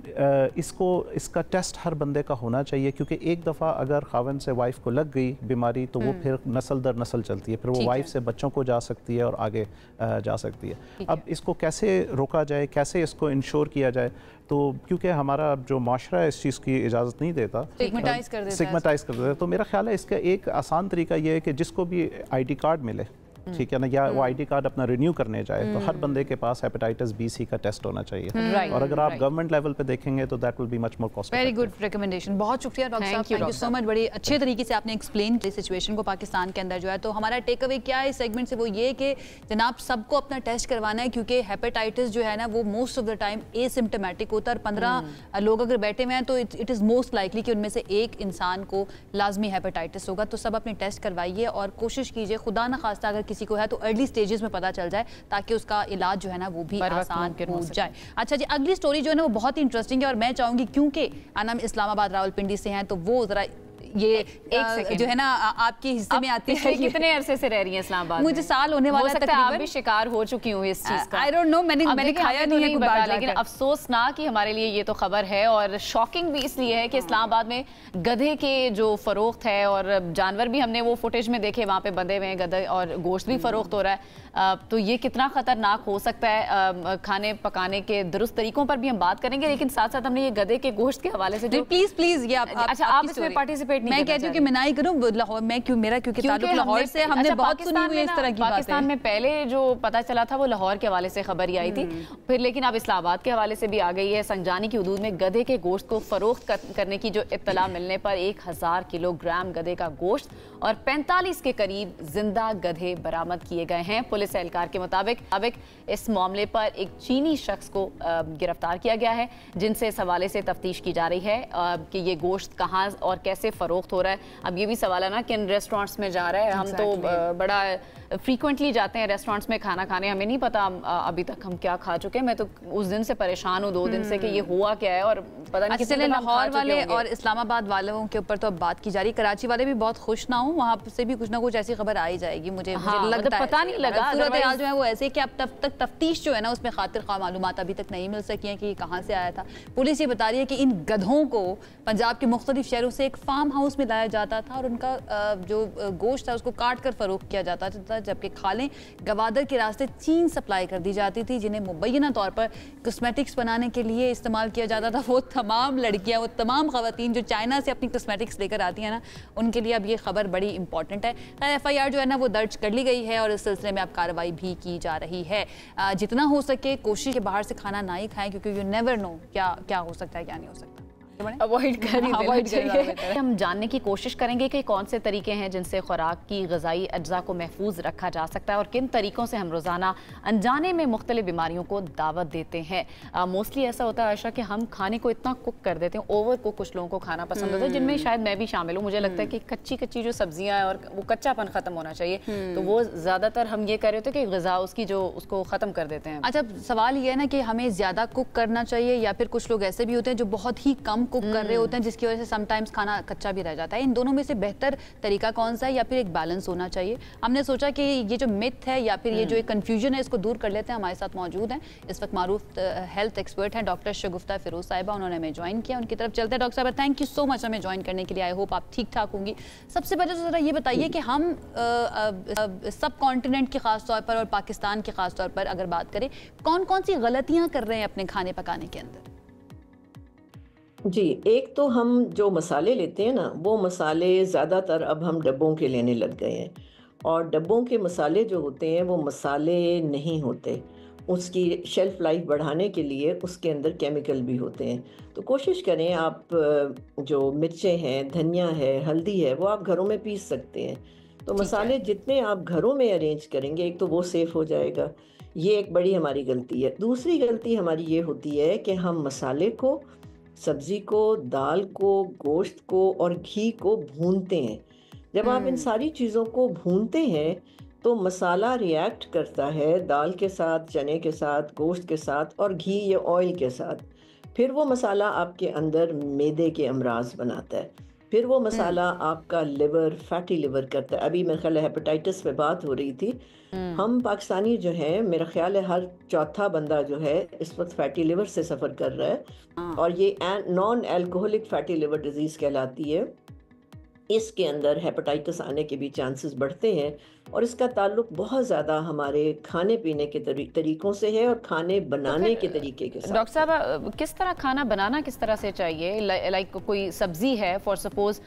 इसका टेस्ट हर बंदे का होना चाहिए, क्योंकि एक दफ़ा अगर खावन से वाइफ को लग गई बीमारी तो वो फिर नस्ल दर नस्ल चलती है, फिर वो वाइफ से बच्चों को जा सकती है और आगे जा सकती है। अब इसको कैसे रोका जाए, कैसे इसको इंश्योर किया जाए, तो क्योंकि हमारा जो माशरा है इस चीज़ की इजाज़त नहीं देता, स्टिग्मेटाइज कर देता है, तो मेरा ख्याल है इसका एक आसान तरीका ये है कि जिसको भी ID कार्ड मिले, ठीक है ना, या वो ID कार्ड अपना रिन्यू करने जाए तो हर बंदे के पास हेपेटाइटिस B-C का टेस्ट होना चाहिए। और अगर आप गवर्नमेंट लेवल पे देखेंगे तो that will be much more cost. Very good recommendation, बहुत शुक्रिया डॉक्टर साहब, थैंक यू सो मच। बड़ी अच्छे तरीके से आपने एक्सप्लेन किया सिचुएशन को पाकिस्तान के अंदर जो है। तो हमारा टेक अवे क्या है इस सेगमेंट से, वो ये कि जनाब सबको अपना टेस्ट करवाना है, क्योंकि हेपेटाइटिस जो है ना वो most of the time asymptomatic होता है। 15 लोग अगर बैठे हुए हैं तो इट इज़ मोस्ट लाइकली कि उनमें से एक इंसान को लाजमी हेपेटाइटिस होगा। तो सब अपने टेस्ट करवाइए और कोशिश कीजिए खुदा न खास्ता अगर किसी को है तो अर्ली स्टेजेस में पता चल जाए, ताकि उसका इलाज जो है ना वो भी आसान हो जाए। अच्छा जी, अगली स्टोरी जो है ना वो बहुत ही इंटरेस्टिंग है और मैं चाहूंगी, क्योंकि आनम इस्लामाबाद रावलपिंडी से हैं, तो वो जरा ये एक जो है ना आपके हिस्से में आती है। कितने अरसे से रह रही हैं इस्लामाबाद? मुझे साल होने वाला है, आप भी शिकार हो चुकी हूँ इस चीज का। आई डोंट नो, मैंने खाया नहीं है पता, लेकिन अफसोसनाक कि हमारे लिए ये तो खबर है और शॉकिंग भी इसलिए है कि इस्लामाबाद में गधे के जो फरोख्त है, और जानवर भी हमने वो फुटेज में देखे, वहाँ पे बंधे हुए हैं गधे और गोश्त भी फरोख्त हो रहा है। तो ये कितना खतरनाक हो सकता है। खाने पकाने के दुरुस्त तरीकों पर भी हम बात करेंगे, लेकिन साथ साथ हमने ये गधे के गोश्त के हवाले से प्लीज ये आप इसमें पार्टिसिपेट नहीं, मैं कहती हूँ कि मैं नहीं करूँ लाहौर में, क्योंकि ताल्लुक लाहौर से हमने बहुत सुनी हुई इस तरह की बातें। पाकिस्तान में पहले जो पता चला था वो लाहौर के हवाले से खबर ही आई थी, फिर लेकिन अब इस्लामाबाद के हवाले से भी आ गई है। संजानी की हदूद में गधे के गोश्त को फरोख्त करने की जो इत्तला मिलने पर 1000 किलोग्राम गधे का गोश्त और 45 के करीब जिंदा गधे बरामद किए गए हैं। पुलिस एहलकार के मुताबिक इस मामले पर एक चीनी शख्स को गिरफ्तार किया गया है, जिनसे इस हवाले से तफ्तीश की जा रही है कि ये गोश्त कहाँ और कैसे फरोख्त हो रहा है। अब ये भी सवाल है ना कि इन रेस्टोरेंट्स में जा रहा है, हम तो बड़ा फ्रीक्वेंटली जाते हैं रेस्टोरेंट्स में खाना खाने, हमें नहीं पता अभी तक हम क्या खा चुके हैं। मैं तो उस दिन से परेशान हूँ 2 दिन से कि ये हुआ क्या है, और पता नहीं किसी ने लाहौर वाले और इस्लामाबाद वालों के ऊपर तो अब बात की जा रही, कराची वाले भी बहुत खुश ना हो, वहाँ से भी कुछ ना कुछ ऐसी खबर आ ही जाएगी। मुझे लगता है, पता नहीं लगा सूरत-ए-हाल जो है वो ऐसे कि अब तब तक तफ्तीश जो है ना उसमें खातिर खा मालूमात अभी तक नहीं मिल सकी है कि कहाँ से आया था। पुलिस ये बता रही है कि इन गधों को पंजाब के मुख्तलिफ शहरों से एक फार्म हाउस हाउस में लाया जाता था और उनका जो गोश्त था उसको काट कर फरोख्त किया जाता था, जबकि खालें गवादर के रास्ते चीन सप्लाई कर दी जाती थी, जिन्हें मुबैना तौर पर कॉस्मेटिक्स बनाने के लिए इस्तेमाल किया जाता था। वो तमाम लड़कियाँ, वो तमाम ख़वातीन जो चाइना से अपनी कॉस्मेटिक्स लेकर आती हैं ना, उनके लिए अब ये खबर बड़ी इंपॉर्टेंट है। FIR जो है ना वो दर्ज कर ली गई है और इस सिलसिले में अब कार्रवाई भी की जा रही है। जितना हो सके कोशिश के बाहर से खाना ना ही खाएं, क्योंकि यू नेवर नो क्या हो सकता है क्या नहीं हो सकता। अवॉइड करिए। हम जानने की कोशिश करेंगे कि कौन से तरीके हैं जिनसे खुराक की ग़िज़ाई अज्जा को महफूज रखा जा सकता है और किन तरीक़ों से हम रोज़ाना अनजाने में मुख्तलिफ बीमारियों को दावत देते हैं। मोस्टली ऐसा होता है आयशा कि हम खाने को इतना कुक कर देते हैं, ओवर कुक कुछ लोगों को खाना पसंद होता है, जिनमें शायद मैं भी शामिल हूँ। मुझे लगता है कि कच्ची कच्ची जो सब्जियाँ हैं और वो कच्चापन ख़त्म होना चाहिए, तो वो ज़्यादातर हम ये कर रहे होते हैं कि ग़िज़ा उसकी जो उसको ख़त्म कर देते हैं। अच्छा, सवाल ये है ना कि हमें ज़्यादा कुक करना चाहिए या फिर कुछ लोग ऐसे भी होते हैं जो बहुत ही कम कुक कर रहे होते हैं, जिसकी वजह से समटाइम्स खाना कच्चा भी रह जाता है। इन दोनों में से बेहतर तरीका कौन सा है या फिर एक बैलेंस होना चाहिए? हमने सोचा कि ये जो मिथ है या फिर ये जो एक कंफ्यूजन है इसको दूर कर लेते हैं। हमारे साथ मौजूद हैं इस वक्त मारूफ हेल्थ एक्सपर्ट हैं डॉक्टर शगुफ्ता फिरोज साहिबा, उन्होंने हमें ज्वाइन किया। उनकी तरफ चलते हैं। डॉक्टर साहिबा, थैंक यू सो मच हमें ज्वाइन करने के लिए। आई होप आप ठीक ठाक होंगी। सबसे पहले तो ज़रा ये बताइए कि हम सब कॉन्टिनेंट के ख़ास तौर पर और पाकिस्तान के ख़ास तौर पर अगर बात करें, कौन कौन सी गलतियाँ कर रहे हैं अपने खाने पकाने के अंदर? जी, एक तो हम जो मसाले लेते हैं ना, वो मसाले ज़्यादातर अब हम डब्बों के लेने लग गए हैं और डब्बों के मसाले जो होते हैं वो मसाले नहीं होते। उसकी शेल्फ़ लाइफ बढ़ाने के लिए उसके अंदर केमिकल भी होते हैं। तो कोशिश करें आप जो मिर्चें हैं, धनिया है, हल्दी है, वो आप घरों में पीस सकते हैं। तो मसाले जितने आप घरों में अरेंज करेंगे, एक तो वो सेफ़ हो जाएगा। ये एक बड़ी हमारी गलती है। दूसरी गलती हमारी ये होती है कि हम मसाले को, सब्ज़ी को, दाल को, गोश्त को और घी को भूनते हैं। जब आप इन सारी चीज़ों को भूनते हैं तो मसाला रिएक्ट करता है दाल के साथ, चने के साथ, गोश्त के साथ और घी या ऑयल के साथ। फिर वो मसाला आपके अंदर मैदे के अमराज बनाता है। फिर वो मसाला आपका लिवर, फैटी लिवर करता है। अभी मेरे ख्याल है हेपेटाइटिस पे बात हो रही थी। हम पाकिस्तानी जो हैं, मेरा ख्याल है हर चौथा बंदा जो है इस वक्त फैटी लिवर से सफ़र कर रहा है और ये non alcoholic fatty liver disease कहलाती है। इसके अंदर हेपेटाइटिस आने के भी चांसेस बढ़ते हैं और इसका ताल्लुक बहुत ज़्यादा हमारे खाने पीने के तरीक़ों से है और खाने बनाने के तरीके के साथ। डॉक्टर साहब, किस तरह खाना बनाना किस तरह से चाहिए? लाइक कोई सब्ज़ी है फॉर सपोज,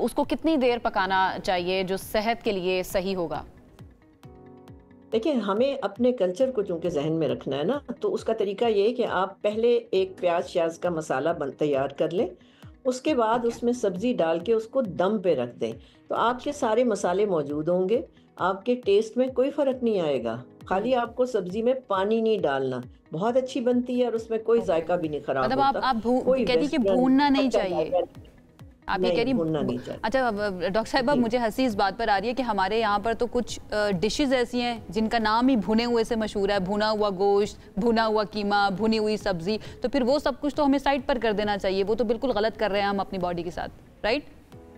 उसको कितनी देर पकाना चाहिए जो सेहत के लिए सही होगा? देखिए, हमें अपने कल्चर को चूँकि जहन में रखना है ना, तो उसका तरीका ये है कि आप पहले एक प्याज का मसाला तैयार कर लें, उसके बाद उसमें सब्ज़ी डाल के उसको दम पे रख दें। तो आपके सारे मसाले मौजूद होंगे, आपके टेस्ट में कोई फ़र्क नहीं आएगा। खाली आपको सब्ज़ी में पानी नहीं डालना, बहुत अच्छी बनती है और उसमें कोई जायका भी नहीं ख़राब मतलब होता। आप कहती कि भूनना नहीं चाहिए, आप ये कह रही भूनना नहीं चाहिए। अच्छा डॉक्टर साहिबा, मुझे हंसी इस बात पर आ रही है कि हमारे यहाँ पर तो कुछ डिशेस ऐसी हैं जिनका नाम ही भुने हुए से मशहूर है। भुना हुआ गोश्त, भुना हुआ कीमा, भुनी हुई सब्जी, तो फिर वो सब कुछ तो हमें साइड पर कर देना चाहिए। वो तो बिल्कुल गलत कर रहे हैं हम अपनी बॉडी के साथ, राइट?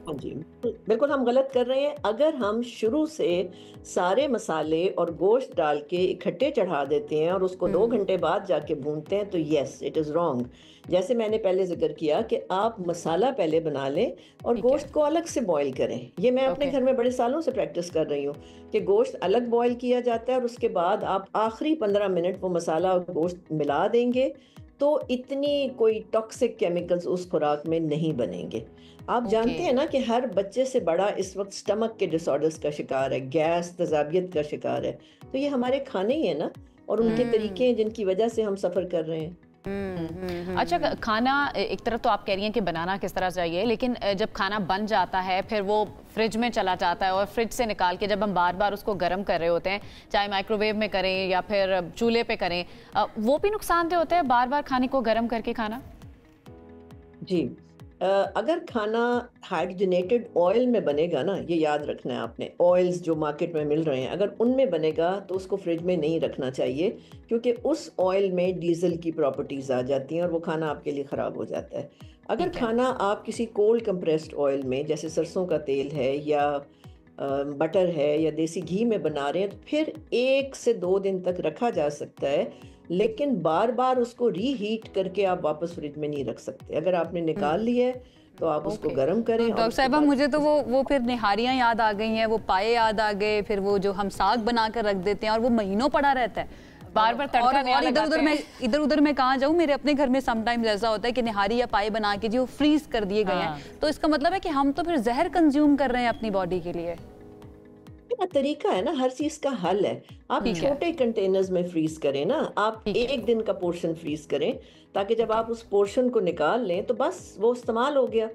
हाँ जी, बिल्कुल हम गलत कर रहे हैं। अगर हम शुरू से सारे मसाले और गोश्त डाल के इकट्ठे चढ़ा देते हैं और उसको 2 घंटे बाद जाके भूनते हैं तो यस, इट इज़ रॉन्ग। जैसे मैंने पहले जिक्र किया कि आप मसाला पहले बना लें और गोश्त को अलग से बॉईल करें। ये मैं अपने घर में बड़े सालों से प्रैक्टिस कर रही हूँ कि गोश्त अलग बॉईल किया जाता है और उसके बाद आप आखिरी 15 मिनट वो मसाला और गोश्त मिला देंगे तो इतनी कोई टॉक्सिक केमिकल्स उस खुराक में नहीं बनेंगे। आप जानते हैं ना कि हर बच्चे से बड़ा इस वक्त स्टमक के डिसऑर्डर्स का शिकार है, गैस, तेजाबियत का शिकार है। तो ये हमारे खाने ही है ना और उनके तरीके हैं जिनकी वजह से हम सफ़र कर रहे हैं। अच्छा, खाना एक तरफ तो आप कह रही हैं कि बनाना किस तरह चाहिए, लेकिन जब खाना बन जाता है फिर वो फ्रिज में चला जाता है और फ्रिज से निकाल के जब हम बार बार उसको गर्म कर रहे होते हैं, चाहे माइक्रोवेव में करें या फिर चूल्हे पे करें, वो भी नुकसानदेह होता है बार बार खाने को गर्म करके खाना? जी, अगर खाना हाइड्रोजनेटेड ऑयल में बनेगा ना, ये याद रखना है आपने, ऑयल्स जो मार्केट में मिल रहे हैं अगर उनमें बनेगा तो उसको फ्रिज में नहीं रखना चाहिए, क्योंकि उस ऑयल में डीजल की प्रॉपर्टीज़ आ जाती हैं और वो खाना आपके लिए ख़राब हो जाता है। अगर खाना आप किसी कोल्ड कंप्रेस्ड ऑयल में, जैसे सरसों का तेल है या बटर है या देसी घी में बना रहे हैं तो फिर 1 से 2 दिन तक रखा जा सकता है, लेकिन बार बार उसको रीहीट करके आप वापस फ्रिज में नहीं रख सकते। अगर आपने निकाल लिया है तो आप उसको गर्म करें। डॉक्टर साहिबा, मुझे तो वो फिर निहारियाँ याद आ गई हैं, वो पाए याद आ गए, फिर वो जो हम साग बना कर रख देते हैं और वो महीनों पड़ा रहता है, बार बार तड़का और इधर उधर मैं कहाँ जाऊँ। मेरे अपने घर में समटाइम्स ऐसा होता है कि निहारी या पाए बना के जो फ्रीज कर दिए गए हैं, तो इसका मतलब है कि हम तो फिर जहर कंज्यूम कर रहे हैं अपनी बॉडी के लिए। तरीका है ना, हर चीज का हल है। आप छोटे कंटेनर्स में फ्रीज करें ना, आप 1 दिन का पोर्शन फ्रीज करें ताकि जब आप उस पोर्शन को निकाल लें तो बस वो इस्तेमाल हो गया।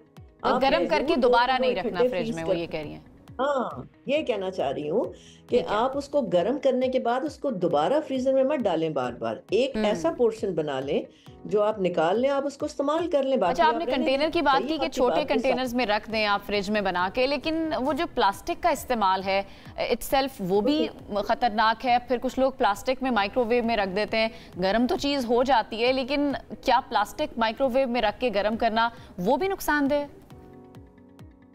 आप गर्म करके दोबारा नहीं रखना फ्रिज में, वो ये कह रही हैं। हाँ, ये कहना चाह रही हूँ कि आप उसको गर्म करने के बाद उसको दोबारा फ्रीजर में मत डालें बार बार। एक ऐसा पोर्शन बना लें जो आप निकाल लें, आप उसको इस्तेमाल कर लें। अच्छा, आपने कंटेनर की बात की कि छोटे कंटेनर्स में रख दें आप फ्रिज में बना के, लेकिन वो जो प्लास्टिक का इस्तेमाल है इटसेल्फ वो भी खतरनाक है। फिर कुछ लोग प्लास्टिक में माइक्रोवेव में रख देते हैं, गर्म तो चीज़ हो जाती है, लेकिन क्या प्लास्टिक माइक्रोवेव में रख के गर्म करना वो भी नुकसानदेह है?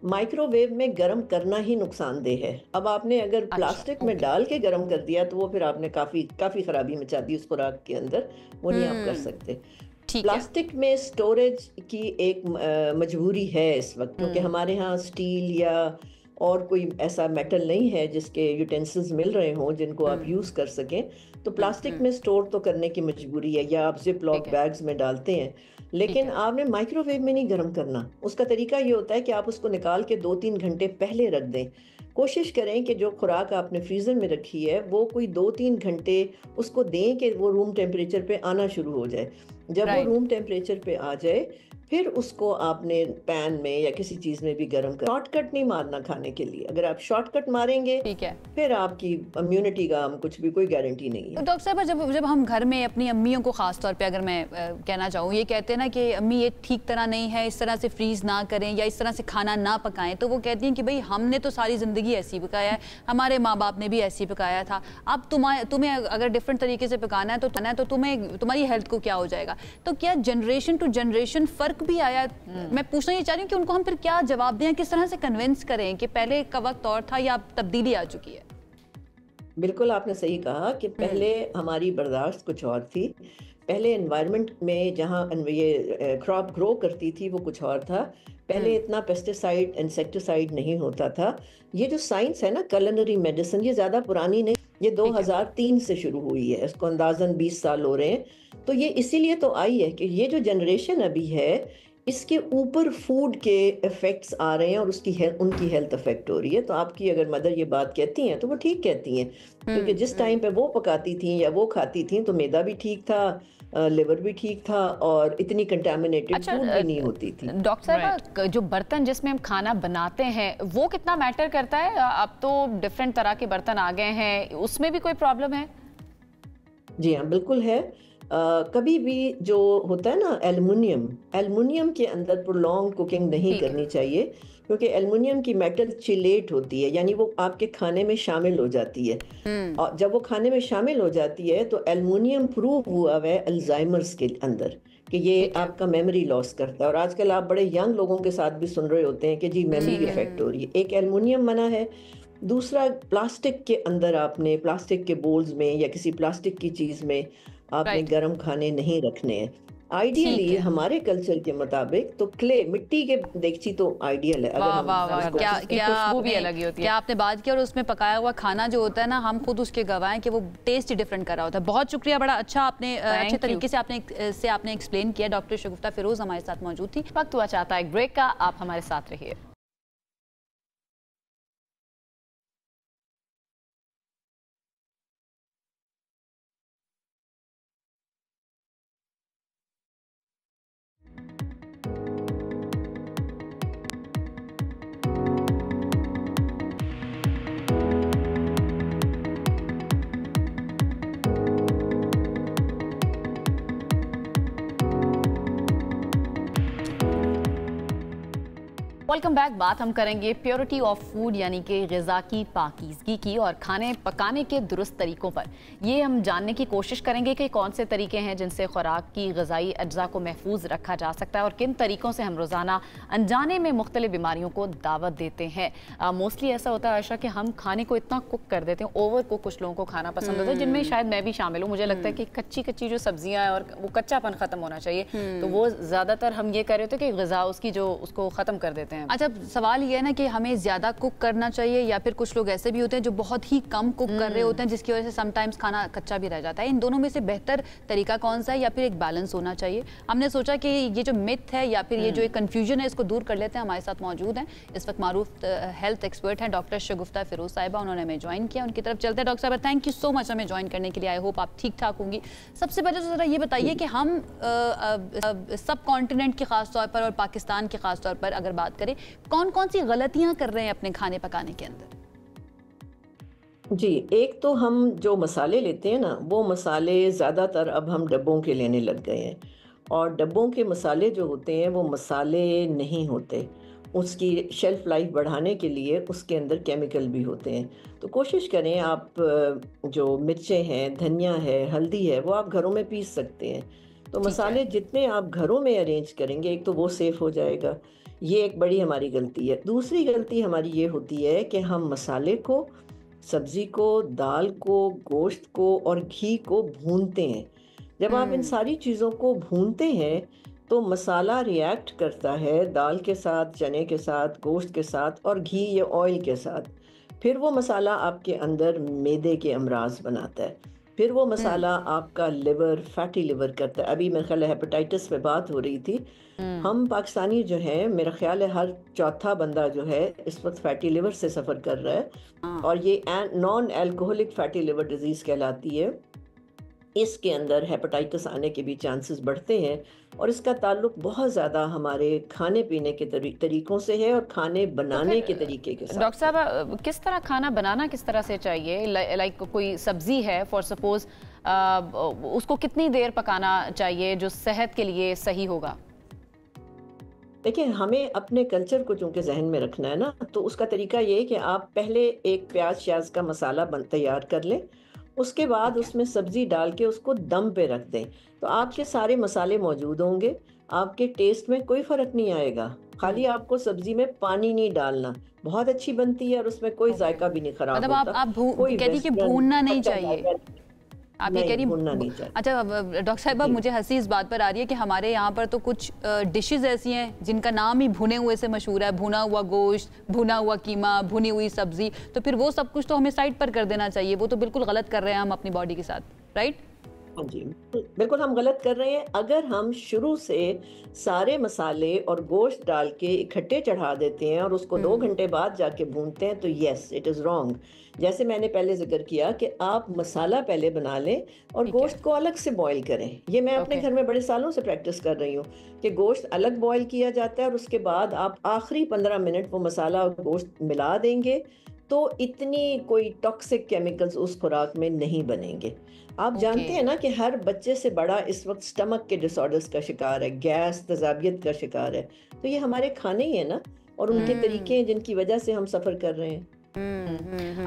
माइक्रोवेव में गर्म करना ही नुकसानदेह है। अब आपने अगर प्लास्टिक में डाल के गर्म कर दिया तो वो फिर आपने काफी खराबी मचा दी उस खुराक के अंदर, वो नहीं आप कर सकते। प्लास्टिक में स्टोरेज की एक मजबूरी है इस वक्त, क्योंकि हमारे यहाँ स्टील या और कोई ऐसा मेटल नहीं है जिसके यूटेंसिल्स मिल रहे हों जिनको आप यूज कर सकें, तो प्लास्टिक में स्टोर तो करने की मजबूरी है, या आप जिप लॉक बैग्स में डालते हैं। लेकिन आपने माइक्रोवेव में नहीं गर्म करना। उसका तरीका ये होता है कि आप उसको निकाल के 2-3 घंटे पहले रख दें। कोशिश करें कि जो खुराक आपने फ्रीजर में रखी है वो कोई 2-3 घंटे उसको दें कि वो रूम टेम्परेचर पे आना शुरू हो जाए। जब वो रूम टेम्परेचर पे आ जाए फिर उसको आपने पैन में या किसी चीज में भी गर्म कर। शॉर्टकट नहीं मारना खाने के लिए। अगर आप शॉर्टकट मारेंगे ठीक है, फिर आपकी इम्यूनिटी का कुछ भी कोई गारंटी नहीं है। तो डॉक्टर साहब, जब हम घर में अपनी अम्मियों को खास तौर पे अगर मैं कहना चाहूँ, ये कहते हैं ना कि अम्मी ये ठीक तरह नहीं है, इस तरह से फ्रीज ना करें या इस तरह से खाना ना पकाएं, तो वो कहती हैं कि भाई हमने तो सारी जिंदगी ऐसी पकाया है, हमारे माँ बाप ने भी ऐसी पकाया था, अब तुम्हें अगर डिफरेंट तरीके से पकाना है तो तुम्हें तुम्हारी हेल्थ को क्या हो जाएगा। तो क्या जनरेशन टू जनरेशन फर्क भी आया? मैं पूछना ये चाह रही हूँ कि उनको हम फिर क्या जवाब दें, किस तरह से कन्विंस करें कि पहले का वक्त और था या तब्दीली आ चुकी है? बिल्कुल आपने सही कहा कि पहले हमारी बर्दाश्त कुछ और थी। पहले एनवायरनमेंट में जहाँ ये क्रॉप ग्रो करती थी वो कुछ और था। पहले इतना पेस्टिसाइड इंसेक्टिसाइड नहीं होता था। ये जो साइंस है ना, कलनरी मेडिसिन, ये ज़्यादा पुरानी नहीं, ये 2003 से शुरू हुई है। इसको अंदाजन 20 साल हो रहे हैं। तो ये इसीलिए तो आई है कि ये जो जनरेशन अभी है इसके ऊपर फूड के इफेक्ट्स आ रहे हैं और उनकी हेल्थ इफेक्ट हो रही है। तो आपकी अगर मदर ये बात कहती हैं तो वो ठीक कहती हैं, क्योंकि जिस टाइम पे वो पकाती थी या वो खाती थी तो मैदा भी ठीक था, लिवर भी ठीक था और इतनी कंटामिनेटेड फूड भी नहीं होती थी। डॉक्टर साहब, जो बर्तन जिसमें हम खाना बनाते हैं वो कितना मैटर करता है? अब तो डिफरेंट तरह के बर्तन आ गए हैं, उसमें भी कोई प्रॉब्लम है? जी हाँ, बिल्कुल है। कभी भी जो होता है ना एल्युमिनियम के अंदर प्रोलॉन्ग कुकिंग नहीं करनी चाहिए, क्योंकि एल्युमिनियम की मेटल चिलेट होती है, यानी वो आपके खाने में शामिल हो जाती है। और जब वो खाने में शामिल हो जाती है तो एल्युमिनियम प्रूव हुआ है अल्जाइमर्स के अंदर कि ये आपका मेमोरी लॉस करता है। और आजकल आप बड़े यंग लोगों के साथ भी सुन रहे होते हैं कि जी मेमोरी इफेक्ट हो रही है। एक एल्युमिनियम मना है। दूसरा, प्लास्टिक के अंदर आपने प्लास्टिक के बोल्स में या किसी प्लास्टिक की चीज में आपने गर्म खाने नहीं रखने हैं। आइडियली हमारे कल्चर के मुताबिक तो क्ले, मिट्टी के देगची तो आइडियल है। अगर क्या आपने बात की, और उसमें पकाया हुआ खाना जो होता है ना, हम खुद उसके गवाह हैं कि वो टेस्ट ही डिफरेंट कर रहा होता है। बहुत शुक्रिया, बड़ा अच्छा आपने अच्छे तरीके से आपने एक्सप्लेन किया। डॉक्टर शगुफ्ता फिरोज हमारे साथ मौजूद थी। वक्त हुआ चाहता है एक ब्रेक का, आप हमारे साथ रहिए। Welcome back. बात हम करेंगे प्योरिटी ऑफ फूड यानी कि ग़िज़ा की पाकीज़गी की और खाने पकाने के दुरुस्त तरीक़ों पर। ये हम जानने की कोशिश करेंगे कि कौन से तरीके हैं जिनसे खुराक की ग़िज़ाई अज्जा को महफूज रखा जा सकता है और किन तरीक़ों से हम रोज़ाना अनजाने में मुख्तलिफ बीमारियों को दावत देते हैं। मोस्टली ऐसा होता है आयशा कि हम खाने को इतना कुक कर देते हैं, ओवर कुक कुछ लोगों को खाना पसंद होता है, जिनमें शायद मैं भी शामिल हूँ। मुझे लगता है कि कच्ची कच्ची जो सब्जियाँ हैं और वो कच्चापन ख़त्म होना चाहिए, तो वो ज़्यादातर हम ये कर रहे होते हैं कि ग़िज़ा उसकी जो उसको ख़त्म कर देते हैं। अच्छा, सवाल ये है ना कि हमें ज़्यादा कुक करना चाहिए या फिर कुछ लोग ऐसे भी होते हैं जो बहुत ही कम कुक कर रहे होते हैं, जिसकी वजह से समटाइम्स खाना कच्चा भी रह जाता है। इन दोनों में से बेहतर तरीका कौन सा है या फिर एक बैलेंस होना चाहिए? हमने सोचा कि ये जो मिथ है या फिर ये जो एक कन्फ्यूजन है इसको दूर कर लेते हैं। हमारे साथ मौजूद हैं इस वक्त मारूफ हेल्थ एक्सपर्ट हैं डॉक्टर शगुफ्ता फिरोज साहिबा। उन्होंने हमें ज्वाइन किया, उनकी तरफ चलते हैं। डॉक्टर साहिबा, थैंक यू सो मच हमें ज्वाइन करने के लिए। आई होप आप ठीक ठाक होंगी। सबसे पहले तो ज़रा ये बताइए कि हम सब कॉन्टिनेंट के ख़ास तौर पर और पाकिस्तान के ख़ास तौर पर अगर बात करें, कौन कौन सी गलतियां कर रहे हैं अपने खाने पकाने के अंदर? जी, एक तो हम जो मसाले लेते हैं ना, वो मसाले ज़्यादातर अब हम डब्बों के लेने लग गए हैं और डब्बों के मसाले जो होते हैं वो मसाले नहीं होते। उसकी शेल्फ़ लाइफ बढ़ाने के लिए उसके अंदर केमिकल भी होते हैं। तो कोशिश करें आप जो मिर्चें हैं, धनिया है, हल्दी है, वो आप घरों में पीस सकते हैं। तो मसाले जितने आप घरों में अरेंज करेंगे, एक तो वो सेफ़ हो जाएगा। ये एक बड़ी हमारी गलती है। दूसरी गलती हमारी ये होती है कि हम मसाले को, सब्ज़ी को, दाल को, गोश्त को और घी को भूनते हैं। जब आप इन सारी चीज़ों को भूनते हैं तो मसाला रिएक्ट करता है दाल के साथ, चने के साथ, गोश्त के साथ और घी या ऑयल के साथ। फिर वो मसाला आपके अंदर मैदे के अमराज बनाता है। फिर वो मसाला आपका लिवर, फैटी लिवर करता है। अभी मेरे ख्याल है हेपेटाइटिस पे बात हो रही थी। हम पाकिस्तानी जो हैं, मेरा ख्याल है हर चौथा बंदा जो है इस वक्त फैटी लिवर से सफ़र कर रहा है और ये non alcoholic fatty liver disease कहलाती है। इसके अंदर हेपेटाइटिस आने के भी चांसेस बढ़ते हैं और इसका ताल्लुक बहुत ज़्यादा हमारे खाने पीने के तरीक़ों से है और खाने बनाने के तरीके के साथ। डॉक्टर साहब, किस तरह खाना बनाना किस तरह से चाहिए? लाइक कोई सब्ज़ी है फॉर सपोज, उसको कितनी देर पकाना चाहिए जो सेहत के लिए सही होगा? देखिए, हमें अपने कल्चर को चूँकि जहन में रखना है ना, तो उसका तरीका ये है कि आप पहले एक प्याज का मसाला तैयार कर लें, उसके बाद उसमें सब्ज़ी डाल के उसको दम पे रख दें। तो आपके सारे मसाले मौजूद होंगे, आपके टेस्ट में कोई फ़र्क नहीं आएगा। खाली आपको सब्ज़ी में पानी नहीं डालना, बहुत अच्छी बनती है और उसमें कोई जायका भी नहीं ख़राब मतलब होता। आप कहती कि भूनना नहीं चाहिए, आप ये कह रही भूनना नहीं चाहिए। अच्छा डॉक्टर साहिबा, मुझे हंसी इस बात पर आ रही है कि हमारे यहाँ पर तो कुछ डिशेस ऐसी हैं जिनका नाम ही भुने हुए से मशहूर है। भुना हुआ गोश्त, भुना हुआ कीमा, भुनी हुई सब्जी। तो फिर वो सब कुछ तो हमें साइड पर कर देना चाहिए। वो तो बिल्कुल गलत कर रहे हैं हम अपनी बॉडी के साथ, राइट? हाँ जी, बिल्कुल हम गलत कर रहे हैं। अगर हम शुरू से सारे मसाले और गोश्त डाल के इकट्ठे चढ़ा देते हैं और उसको 2 घंटे बाद जाके भूनते हैं तो यस, इट इज़ रॉन्ग। जैसे मैंने पहले जिक्र किया कि आप मसाला पहले बना लें और गोश्त को अलग से बॉईल करें। ये मैं अपने घर में बड़े सालों से प्रैक्टिस कर रही हूँ कि गोश्त अलग बॉईल किया जाता है और उसके बाद आप आखिरी 15 मिनट वो मसाला और गोश्त मिला देंगे तो इतनी कोई टॉक्सिक केमिकल्स उस खुराक में नहीं बनेंगे। आप जानते हैं ना कि हर बच्चे से बड़ा इस वक्त स्टमक के डिसऑर्डर्स का शिकार है, गैस, तेजाबियत का शिकार है। तो ये हमारे खाने ही है ना और उनके तरीके हैं जिनकी वजह से हम सफ़र कर रहे हैं।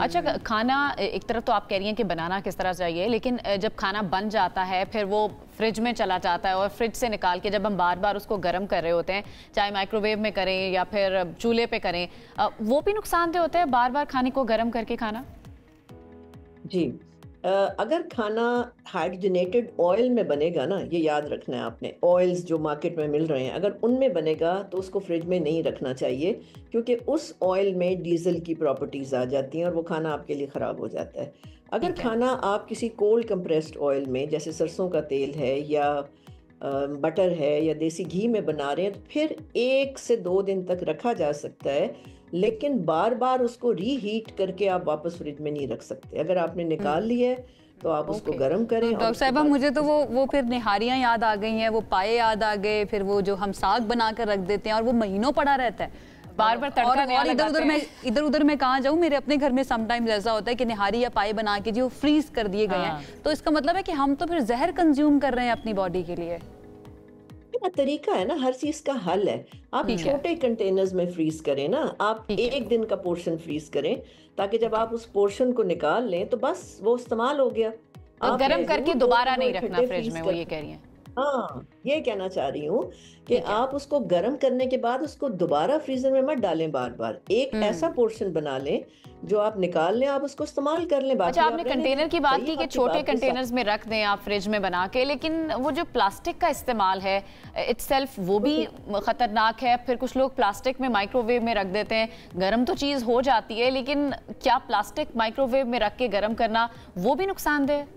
अच्छा, खाना एक तरफ तो आप कह रही हैं कि बनाना किस तरह चाहिए, लेकिन जब खाना बन जाता है फिर वो फ्रिज में चला जाता है और फ्रिज से निकाल के जब हम बार बार उसको गर्म कर रहे होते हैं, चाहे माइक्रोवेव में करें या फिर चूल्हे पे करें, वो भी नुकसानदेह होता है बार बार खाने को गर्म करके खाना? जी, अगर खाना हाइड्रोजनेटेड ऑयल में बनेगा ना, ये याद रखना है आपने, ऑयल्स जो मार्केट में मिल रहे हैं अगर उनमें बनेगा तो उसको फ्रिज में नहीं रखना चाहिए क्योंकि उस ऑयल में डीजल की प्रॉपर्टीज़ आ जाती हैं और वो खाना आपके लिए ख़राब हो जाता है। अगर खाना आप किसी कोल्ड कंप्रेस्ड ऑयल में, जैसे सरसों का तेल है या बटर है या देसी घी में बना रहे हैं, तो फिर 1 से 2 दिन तक रखा जा सकता है, लेकिन बार बार उसको रीहीट करके आप वापस फ्रिज में नहीं रख सकते। अगर आपने निकाल लिया है तो आप उसको गर्म करें। डॉक्टर साहिबा, मुझे तो वो फिर निहारियाँ याद आ गई हैं, वो पाए याद आ गए, फिर वो जो हम साग बना कर रख देते हैं और वो महीनों पड़ा रहता है, बार बार तड़का और इधर उधर मैं कहाँ जाऊँ। मेरे अपने घर में समटाइम्स ऐसा होता है कि निहारी या पाए बना के जी वो फ्रीज कर दिए गए हैं। तो इसका मतलब है कि हम तो फिर जहर कंज्यूम कर रहे हैं अपनी बॉडी के लिए। ना तरीका है ना, हर चीज का हल है। आप छोटे कंटेनर्स में फ्रीज करें ना, आप एक दिन का पोर्शन फ्रीज करें, ताकि जब आप उस पोर्शन को निकाल लें तो बस वो इस्तेमाल हो गया। आप गर्म करके दोबारा नहीं रखना फ्रिज में, वो ये कह रही हैं। हाँ, ये कहना चाह रही हूँ कि आप उसको गर्म करने के बाद उसको दोबारा फ्रीजर में मत डालें बार बार। एक ऐसा पोर्शन बना लें जो आप निकाल लें, आप उसको इस्तेमाल कर लें। अच्छा, आपने कंटेनर की बात की कि छोटे कंटेनर्स में रख दें आप फ्रिज में बना के, लेकिन वो जो प्लास्टिक का इस्तेमाल है इटसेल्फ वो भी खतरनाक है। फिर कुछ लोग प्लास्टिक में माइक्रोवेव में रख देते हैं, गर्म तो चीज़ हो जाती है, लेकिन क्या प्लास्टिक माइक्रोवेव में रख के गर्म करना वो भी नुकसानदेह है?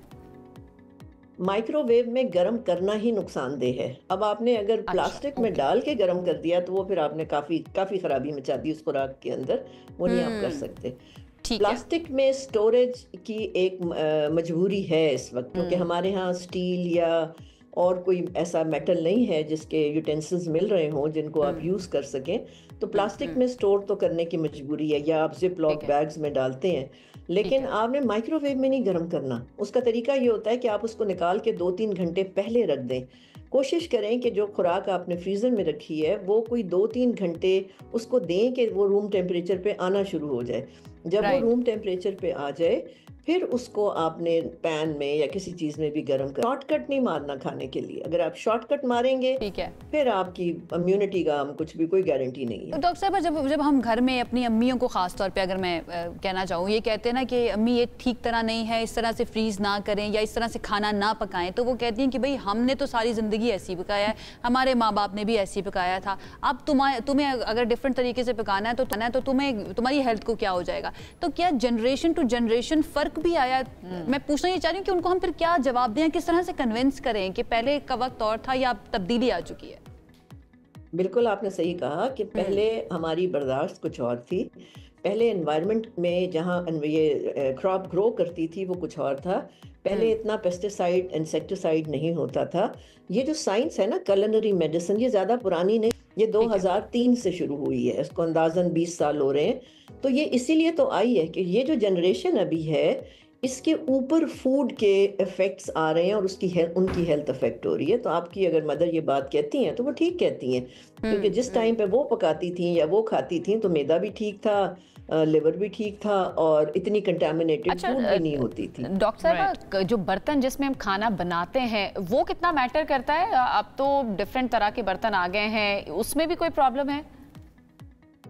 माइक्रोवेव में गर्म करना ही नुकसानदेह है। अब आपने अगर प्लास्टिक में डाल के गर्म कर दिया तो वो फिर आपने काफी खराबी मचा दी उस खुराक के अंदर, वो नहीं आप कर सकते। प्लास्टिक में स्टोरेज की एक मजबूरी है इस वक्त, क्योंकि हमारे यहाँ स्टील या और कोई ऐसा मेटल नहीं है जिसके यूटेंसिल्स मिल रहे हों जिनको आप यूज कर सकें, तो प्लास्टिक में स्टोर तो करने की मजबूरी है, या आप जिप लॉक बैग्स में डालते हैं। लेकिन आपने माइक्रोवेव में नहीं गर्म करना। उसका तरीका ये होता है कि आप उसको निकाल के 2-3 घंटे पहले रख दें। कोशिश करें कि जो खुराक आपने फ्रीजर में रखी है वो कोई 2-3 घंटे उसको दें कि वो रूम टेम्परेचर पे आना शुरू हो जाए। जब वो रूम टेम्परेचर पे आ जाए फिर उसको आपने पैन में या किसी चीज में भी गर्म कर। शॉर्टकट नहीं मारना खाने के लिए। अगर आप शॉर्टकट मारेंगे ठीक है, फिर आपकी इम्यूनिटी का कुछ भी कोई गारंटी नहीं है। तो डॉक्टर साहब, जब हम घर में अपनी अम्मियों को खास तौर पे अगर मैं कहना चाहूँ, ये कहते हैं ना कि अम्मी ये ठीक तरह नहीं है, इस तरह से फ्रीज ना करें या इस तरह से खाना ना पकाएं, तो वो कहती हैं कि भाई हमने तो सारी जिंदगी ऐसी पकाया है, हमारे माँ बाप ने भी ऐसी पकाया था, अब तुम्हें अगर डिफरेंट तरीके से पकाना है तो तुम्हें तुम्हारी हेल्थ को क्या हो जाएगा। तो क्या जनरेशन टू जनरेशन फर्क भी आया? मैं पूछना ये चाह रही हूँ कि उनको हम फिर क्या जवाब दें, किस तरह से कन्विंस करें कि पहले का वक्त और था या तब्दीली आ चुकी है? बिल्कुल आपने सही कहा कि पहले हमारी बर्दाश्त कुछ और थी। पहले एनवायरनमेंट में जहाँ ये क्रॉप ग्रो करती थी वो कुछ और था। पहले इतना पेस्टिसाइड इंसेक्टिसाइड नहीं होता था। ये जो साइंस है ना, कुलिनरी मेडिसिन, ये ज़्यादा पुरानी नहीं, ये 2003 से शुरू हुई है, इसको अंदाजन 20 साल हो रहे हैं। तो ये इसीलिए तो आई है कि ये जो जनरेशन अभी है इसके ऊपर फूड के इफेक्ट्स आ रहे हैं और उनकी हेल्थ इफेक्ट हो रही है। तो आपकी अगर मदर ये बात कहती हैं तो वो ठीक कहती हैं, क्योंकि जिस टाइम पे वो पकाती थी या वो खाती थी तो मैदा भी ठीक था, लिवर भी ठीक था और इतनी कंटामिनेटेड फूड भी नहीं होती थी। डॉक्टर साहब, जो बर्तन जिसमें हम खाना बनाते हैं वो कितना मैटर करता है? अब तो डिफरेंट तरह के बर्तन आ गए हैं, उसमें भी कोई प्रॉब्लम है?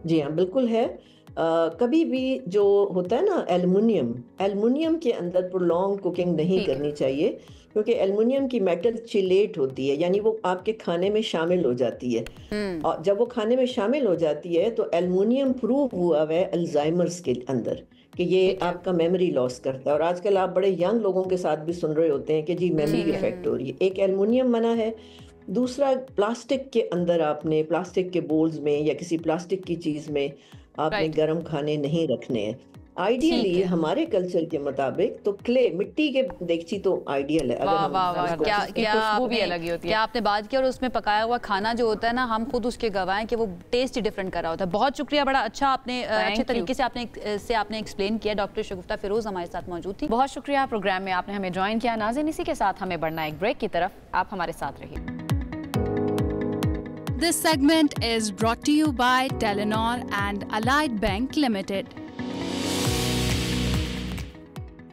जी हाँ, बिल्कुल है। कभी भी जो होता है ना एल्युमिनियम के अंदर प्रोलॉन्ग कुकिंग नहीं करनी चाहिए, क्योंकि एल्युमिनियम की मेटल चिलेट होती है, यानी वो आपके खाने में शामिल हो जाती है। और जब वो खाने में शामिल हो जाती है तो एल्युमिनियम प्रूव हुआ है अल्जाइमर्स के अंदर कि ये आपका मेमोरी लॉस करता है। और आजकल आप बड़े यंग लोगों के साथ भी सुन रहे होते हैं कि जी मेमोरी इफेक्ट हो रही है। एक एल्युमिनियम मना है। दूसरा, प्लास्टिक के अंदर आपने प्लास्टिक के बोल्स में या किसी प्लास्टिक की चीज में आपने गर्म खाने नहीं रखने हैं। आइडियली हमारे कल्चर के मुताबिक तो क्ले, मिट्टी के देगची तो आइडियल है। क्या आपने बात की, और उसमें पकाया हुआ खाना जो होता है ना, हम खुद उसके गवाह हैं कि वो टेस्ट ही डिफरेंट कर रहा होता है। बहुत शुक्रिया, बड़ा अच्छा आपने अच्छे तरीके से आपने एक्सप्लेन किया। डॉक्टर शगुफ्ता फिरोज हमारे साथ मौजूद थी। बहुत शुक्रिया प्रोग्राम में आपने हमें ज्वाइन किया। नाज़रीन, इसी के साथ हमें बढ़ना एक ब्रेक की तरफ, आप हमारे साथ रहिए। This segment is brought to you by Telenor and Allied Bank Limited.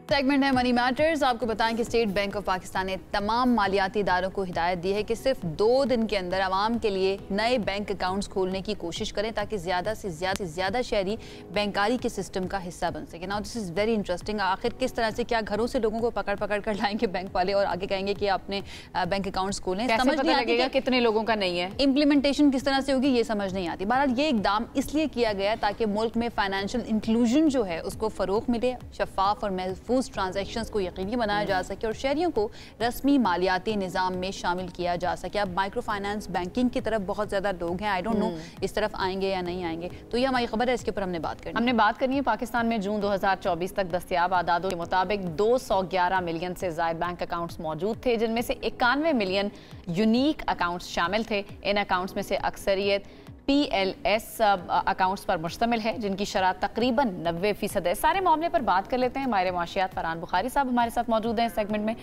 Segment है मनी मैटर्स। आपको बताएं कि स्टेट बैंक ऑफ पाकिस्तान ने तमाम मालियाती इदारों को हिदायत दी है कि सिर्फ 2 दिन के अंदर आवाम के लिए नए बैंक अकाउंट्स खोलने की कोशिश करें, ताकि ज़्यादा से ज़्यादा शहरी बैंकारी के सिस्टम का हिस्सा बन सके। Now this is very interesting. आखिर किस तरह से, क्या घरों से लोगों को पकड़ कर लाएंगे बैंक वाले और आगे कहेंगे कि आपने बैंक अकाउंट्स खोलें? समझ नहीं लगेगा कितने लोगों का नहीं है, इम्प्लीमेंटेशन किस तरह से होगी ये समझ नहीं आती। बहरहाल ये इकदाम इसलिए किया गया ताकि मुल्क में फाइनेंशियल इंक्लूजन जो है उसको फ़रोग मिले, शफाफ और महफूज ट्रांजैक्शंस को यकीनी बनाया जा सके और शहरियों को रस्मी मालियाती निज़ाम में शामिल किया जा सके। अब माइक्रो फाइनेंस बैंकिंग की तरफ बहुत ज़्यादा लोग हैं, आई डोंट नो इस तरफ आएंगे या नहीं आएंगे। तो ये हमारी खबर है, इसके ऊपर हमने बात करनी है। पाकिस्तान में जून 2024 तक दस्तयाब आदादों के मुताबिक 211 मिलियन से ज़ायद बैंक अकाउंट्स मौजूद थे, जिनमें से 91 मिलियन यूनिक अकाउंट्स शामिल थे। इन अकाउंट्स में से अक्सरियत PLS अकाउंट्स पर मुश्तमिल है, जिनकी शरह तकरीबन 90% है। सारे मामले पर बात कर लेते हैं। हमारे मुआशियात फरहान बुखारी साहब हमारे साथ मौजूद हैं इस सेगमेंट में।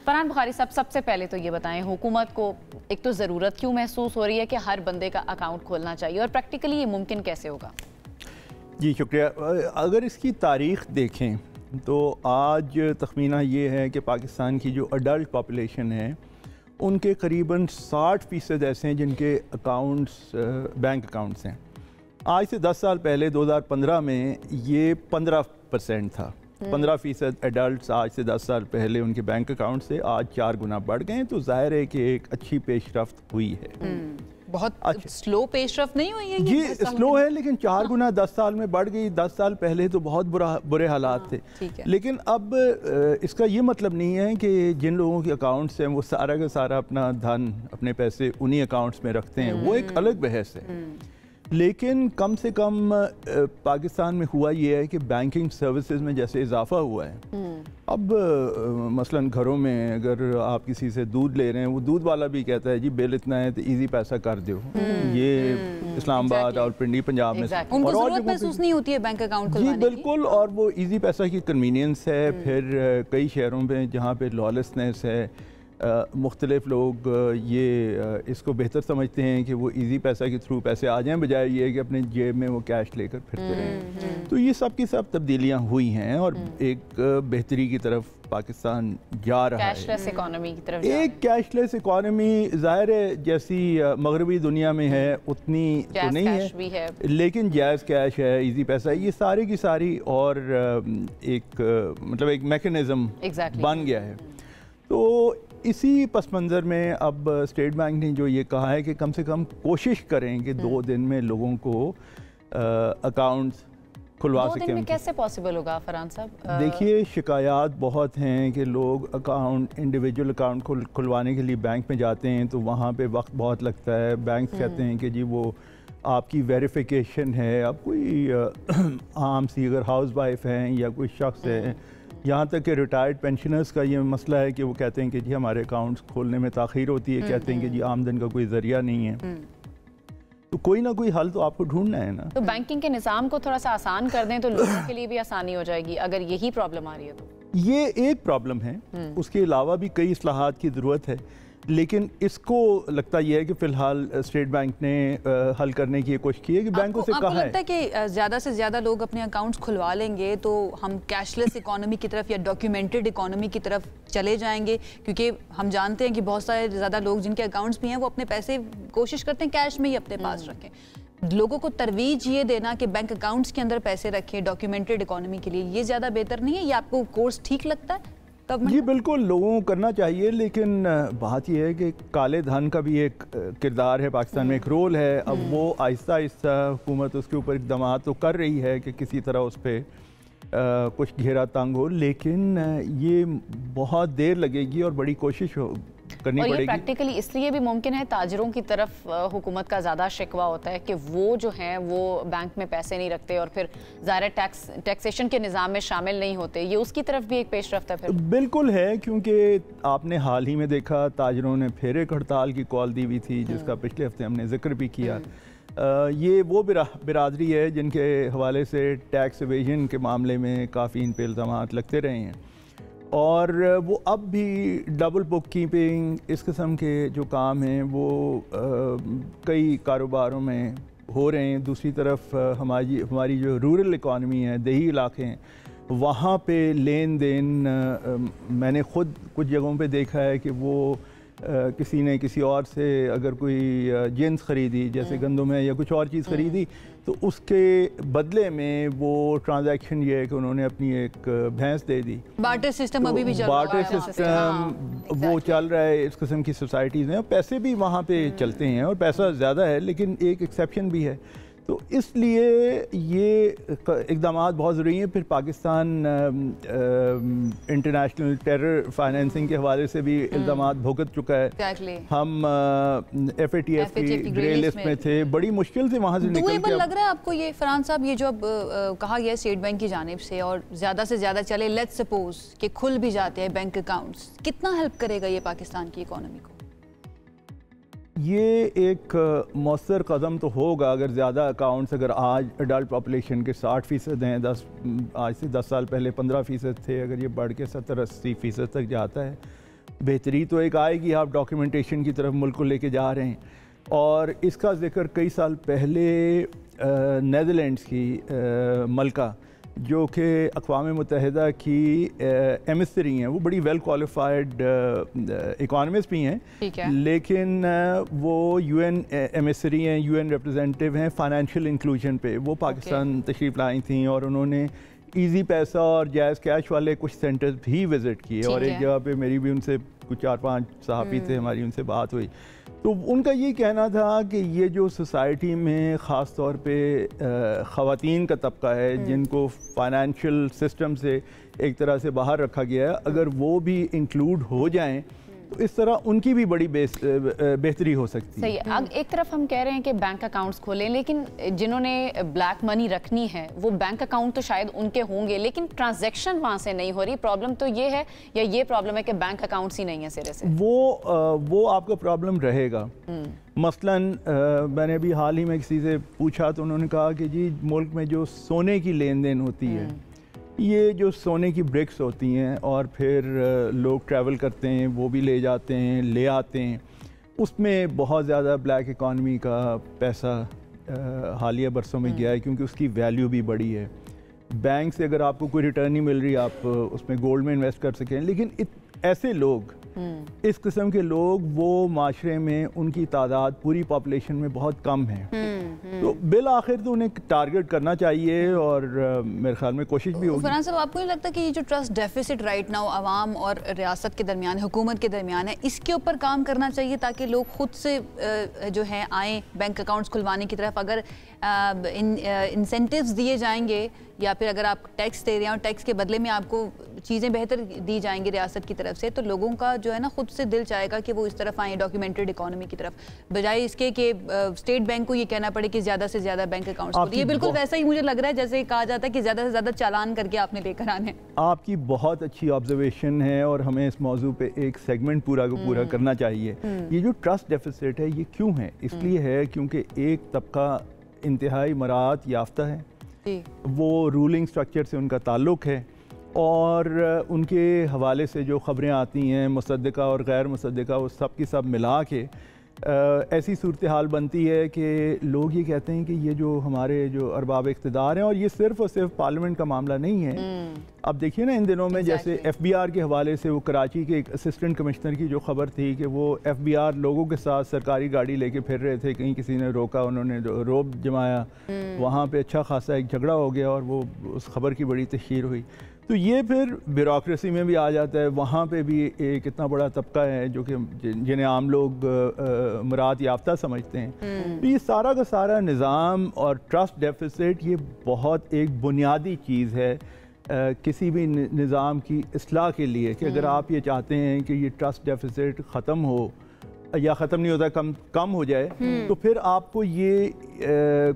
फरहान बुखारी साहब, सबसे पहले तो ये बताएं, हुकूमत को एक तो ज़रूरत क्यों महसूस हो रही है कि हर बंदे का अकाउंट खोलना चाहिए, और प्रैक्टिकली ये मुमकिन कैसे होगा? जी शुक्रिया। अगर इसकी तारीख़ देखें तो आज तखमीना ये है कि पाकिस्तान की जो अडल्ट पॉपुलेशन है उनके करीबन 60% ऐसे हैं जिनके अकाउंट्स बैंक अकाउंट्स हैं। आज से 10 साल पहले 2015 में ये 15% था। 15% एडल्ट्स आज से 10 साल पहले उनके बैंक अकाउंट से आज 4 गुना बढ़ गए। तो जाहिर है कि एक अच्छी पेशरफ्त हुई है। बहुत स्लो पेशरफ्त नहीं हुई है जी, स्लो है लेकिन 4 गुना 10 साल में बढ़ गई। 10 साल पहले तो बहुत बुरे हालात थे। लेकिन अब इसका ये मतलब नहीं है कि जिन लोगों के अकाउंट्स हैं वो सारा का सारा अपना धन, अपने पैसे उन्हीं अकाउंट्स में रखते हैं, वो एक अलग बहस है। लेकिन कम से कम पाकिस्तान में हुआ ये है कि बैंकिंग सर्विसेज में जैसे इजाफा हुआ है। अब मसलन घरों में अगर आप किसी से दूध ले रहे हैं, वो दूध वाला भी कहता है जी बिल इतना है तो इजी पैसा कर दो। ये इस्लामाबाद और पिंडी पंजाब में उनको ज़रूरत महसूस नहीं होती है बैंक अकाउंट खुलवाने की। बिल्कुल, और वो इजी पैसा की कन्वीनियंस है। फिर कई शहरों में जहाँ पे लॉलेसनेस है, मुख्तलिफ लोग ये इसको बेहतर समझते हैं कि वो इजी पैसा के थ्रू पैसे आ जाएं, बजाय ये कि अपने जेब में वो कैश लेकर फिरते रहें। तो ये सब की सब तब्दीलियां हुई हैं और एक बेहतरी की तरफ पाकिस्तान जा रहा है, कैशलेस इकोनॉमी की तरफ। एक कैशलेस इकोनॉमी ज़ाहिर है जैसी मगरबी दुनिया में है उतनी तो नहीं है, लेकिन जायज़ कैश है, इजी पैसा है, ये सारी की सारी और एक मतलब एक मैकेनिज़्म बन गया है। तो इसी पस मंज़र में अब स्टेट बैंक ने जो ये कहा है कि कम से कम कोशिश करें कि 2 दिन में लोगों को अकाउंट्स खुलवा सकें। 2 दिन में कैसे पॉसिबल होगा फरहान साहब? देखिए, शिकायत बहुत हैं कि लोग अकाउंट, इंडिविजुअल अकाउंट खुलवाने के लिए बैंक में जाते हैं तो वहाँ पे वक्त बहुत लगता है। बैंक कहते हैं कि जी वो आपकी वेरिफिकेशन है। अब कोई आम सी अगर हाउस वाइफ हैं या कोई शख्स है, यहाँ तक कि रिटायर्ड पेंशनर्स का ये मसला है कि वो कहते हैं कि जी हमारे अकाउंट्स खोलने में ताख़ीर होती है, कहते हैं कि जी आमदन का कोई ज़रिया नहीं है। तो कोई ना कोई हल तो आपको ढूंढना है ना। तो बैंकिंग के निज़ाम को थोड़ा सा आसान कर दें तो लोगों के लिए भी आसानी हो जाएगी, अगर यही प्रॉब्लम आ रही है तो। ये एक प्रॉब्लम है, उसके अलावा भी कई इस्लाहात की ज़रूरत है। लेकिन इसको लगता यह है कि फ़िलहाल स्टेट बैंक ने हल करने की कोशिश की है कि बैंकों से कहा है। आपको लगता है कि ज़्यादा से ज़्यादा लोग अपने अकाउंट्स खुलवा लेंगे तो हम कैशलेस इकोनॉमी की तरफ या डॉक्यूमेंटेड इकोनॉमी की तरफ चले जाएंगे? क्योंकि हम जानते हैं कि बहुत सारे ज़्यादा लोग जिनके अकाउंट्स भी हैं वो अपने पैसे कोशिश करते हैं कैश में ही अपने पास रखें। लोगों को तरवीज ये देना कि बैंक अकाउंट्स के अंदर पैसे रखें डॉक्यूमेंटेड इकोनॉमी के लिए, ये ज़्यादा बेहतर नहीं है? ये आपको कोर्स ठीक लगता है? जी बिल्कुल, लोगों को करना चाहिए, लेकिन बात यह है कि काले धन का भी एक किरदार है पाकिस्तान में, एक रोल है। अब वो आहिस्ता आहिस्ता हुकूमत उसके ऊपर इक़दाम तो कर रही है कि किसी तरह उस पर कुछ घेरा तंग हो, लेकिन ये बहुत देर लगेगी और बड़ी कोशिश करनी और पड़ेगी। ये प्रैक्टिकली इसलिए भी मुमकिन है, ताजरों की तरफ हुकूमत का ज़्यादा शिकवा होता है कि वो जो हैं वो बैंक में पैसे नहीं रखते और फिर ज़ाहिर टैक्सेशन के निज़ाम में शामिल नहीं होते। ये उसकी तरफ भी एक पेशरफ्त है। फिर बिल्कुल है, क्योंकि आपने हाल ही में देखा ताजरों ने फिर एक हड़ताल की कॉल दी हुई थी, जिसका पिछले हफ्ते हमने जिक्र भी किया। ये वो बिरादरी है जिनके हवाले से टैक्स एवेजन के मामले में काफ़ी इन पे इल्ज़ाम लगते रहे हैं और वो अब भी डबल बुक कीपिंग, इस किस्म के जो काम हैं वो कई कारोबारों में हो रहे हैं। दूसरी तरफ हमारी जो रूरल इकॉनमी है, देही इलाके हैं, वहाँ पे लेन देन मैंने ख़ुद कुछ जगहों पे देखा है कि वो किसी ने किसी और से अगर कोई जिन्स ख़रीदी, जैसे गंदम है या कुछ और चीज़ ख़रीदी, तो उसके बदले में वो ट्रांजैक्शन ये है कि उन्होंने अपनी एक भैंस दे दी। बार्टर सिस्टम अभी भी चल रहा है। बार्टर सिस्टम वो चल रहा है इस किस्म की सोसाइटीज़ में, पैसे भी वहाँ पे चलते हैं और पैसा ज़्यादा है, लेकिन एक एक्सेप्शन भी है। तो इसलिए ये इक़दाम बहुत ज़रूरी हैं। फिर पाकिस्तान इंटरनेशनल टेरर फाइनेंसिंग के हवाले से भी इल्ज़ाम भुगत चुका है। हम FATF की ग्रे लिस्ट में थे, बड़ी मुश्किल से वहाँ से निकल के। लग रहा है आपको ये फरहान साहब, ये जो अब कहा गया स्टेट बैंक की जानिब से और ज़्यादा से ज़्यादा चले, लेट्स सपोज कि खुल भी जाते हैं बैंक अकाउंट्स, कितना हेल्प करेगा ये पाकिस्तान की इकोनॉमी को? ये एक मौसर कदम तो होगा अगर ज़्यादा अकाउंट्स, अगर आज अडल्ट पॉपुलेशन के 60% हैं, आज से 10 साल पहले 15% थे, अगर ये बढ़ के 70-80% तक जाता है बेहतरी तो एक आएगी, आप डॉक्यूमेंटेशन की तरफ मुल्क को लेके जा रहे हैं। और इसका जिक्र कई साल पहले नेदरलैंड्स की मलका जो कि अक़वाम मुत्तहिदा की एमिसरी हैं, वो बड़ी वेल क्वालिफाइड इकोनॉमिस्ट भी हैं, लेकिन वो UN एमिसरी हैं, UN रिप्रेजेंटेटिव हैं फाइनेंशियल इंक्लूजन पे। वो पाकिस्तान तशरीफ़ लाई थी और उन्होंने इजी पैसा और जायज़ कैश वाले कुछ सेंटर्स भी विज़िट किए। और एक जगह पे मेरी भी उनसे कुछ 4-5 सहाफ़ी थे, हमारी उनसे बात हुई, तो उनका ये कहना था कि ये जो सोसाइटी में ख़ास तौर पे ख़वातीन का तबका है जिनको फाइनेंशियल सिस्टम से एक तरह से बाहर रखा गया है, अगर वो भी इंक्लूड हो जाएं तो इस तरह उनकी भी बड़ी बेहतरी हो सकती है। सही। अब एक तरफ हम कह रहे हैं कि बैंक अकाउंट्स खोलें, लेकिन जिन्होंने ब्लैक मनी रखनी है वो बैंक अकाउंट तो शायद उनके होंगे, लेकिन ट्रांजैक्शन वहाँ से नहीं हो रही। प्रॉब्लम तो ये है, या ये प्रॉब्लम है कि बैंक अकाउंट्स ही नहीं है सिरे से? वो आपका प्रॉब्लम रहेगा। मसलन मैंने अभी हाल ही में किसी से पूछा तो उन्होंने कहा कि जी मुल्क में जो सोने की लेन देन होती है, ये जो सोने की ब्रिक्स होती हैं और फिर लोग ट्रैवल करते हैं, वो भी ले जाते हैं, ले आते हैं, उसमें बहुत ज़्यादा ब्लैक इकॉनमी का पैसा हालिया बरसों में गया है, क्योंकि उसकी वैल्यू भी बढ़ी है। बैंक से अगर आपको कोई रिटर्न नहीं मिल रही, आप उसमें गोल्ड में इन्वेस्ट कर सकें, लेकिन ऐसे लोग, इस किस्म के लोग, वो माशरे में उनकी तादाद पूरी पॉपुलेशन में बहुत कम है। तो बिल आखिर तो उन्हें टारगेट करना चाहिए और मेरे ख्याल में कोशिश भी होगी। फरहान साहब, आपको नहीं लगता कि ये जो ट्रस्ट डेफिसिट राइट नाउ आवाम और रियासत के दरमियान, हुकूमत के दरमियान है, इसके ऊपर काम करना चाहिए ताकि लोग खुद से जो है आएँ बैंक अकाउंट्स खुलवाने की तरफ? अगर इंसेंटिव्स दिए जाएंगे या फिर अगर आप टैक्स दे रहे हैं और टैक्स के बदले में आपको चीज़ें बेहतर दी जाएंगी रियासत की तरफ से, तो लोगों का जो है ना खुद से दिल चाहेगा कि वो इस तरफ आए डॉक्यूमेंटेड इकोनॉमी की तरफ, बजाय इसके कि स्टेट बैंक को ये कहना पड़े कि ज़्यादा से ज़्यादा बैंक अकाउंट्स खोलिए। ये बिल्कुल वैसा ही मुझे लग रहा है जैसे कहा जाता है कि ज़्यादा से ज़्यादा चालान करके आपने लेकर आने। आपकी बहुत अच्छी ऑब्जर्वेशन है और हमें इस मौजू पे एक सेगमेंट पूरा का पूरा करना चाहिए। ये जो ट्रस्ट डेफिसिट है, ये क्यों है? इसलिए है क्योंकि एक तबका इंतहाई मराहत याफ्ता है, वो रूलिंग स्ट्रक्चर से उनका ताल्लुक़ है, और उनके हवाले से जो ख़बरें आती हैं मुसद्दिक़ा और गैर मुसद्दिक़ा, वो सब की सब मिला के ऐसी सूरत हाल बनती है कि लोग ये कहते हैं कि ये जो हमारे जो अरबाब इक़्तिदार हैं, और ये सिर्फ़ और सिर्फ पार्लियामेंट का मामला नहीं है। अब देखिए ना, इन दिनों में जैसे FBR के हवाले से वो कराची के एक असिस्टेंट कमिश्नर की जो खबर थी कि वो FBR लोगों के साथ सरकारी गाड़ी लेके फिर रहे थे, कहीं किसी ने रोका, उन्होंने रोब जमाया, वहाँ पे अच्छा खासा एक झगड़ा हो गया और वो उस खबर की बड़ी तशहीर हुई। तो ये फिर ब्यूरोक्रेसी में भी आ जाता है, वहाँ पे भी एक इतना बड़ा तबका है जो कि जिन्हें आम लोग मुराद याफ्ता समझते हैं। तो ये सारा का सारा निज़ाम और ट्रस्ट डेफिसिट, ये बहुत एक बुनियादी चीज़ है किसी भी निज़ाम की इस्लाह के लिए, कि अगर आप ये चाहते हैं कि ये ट्रस्ट डेफिसिट ख़त्म हो या ख़त्म नहीं होता, कम हो जाए, तो फिर आपको ये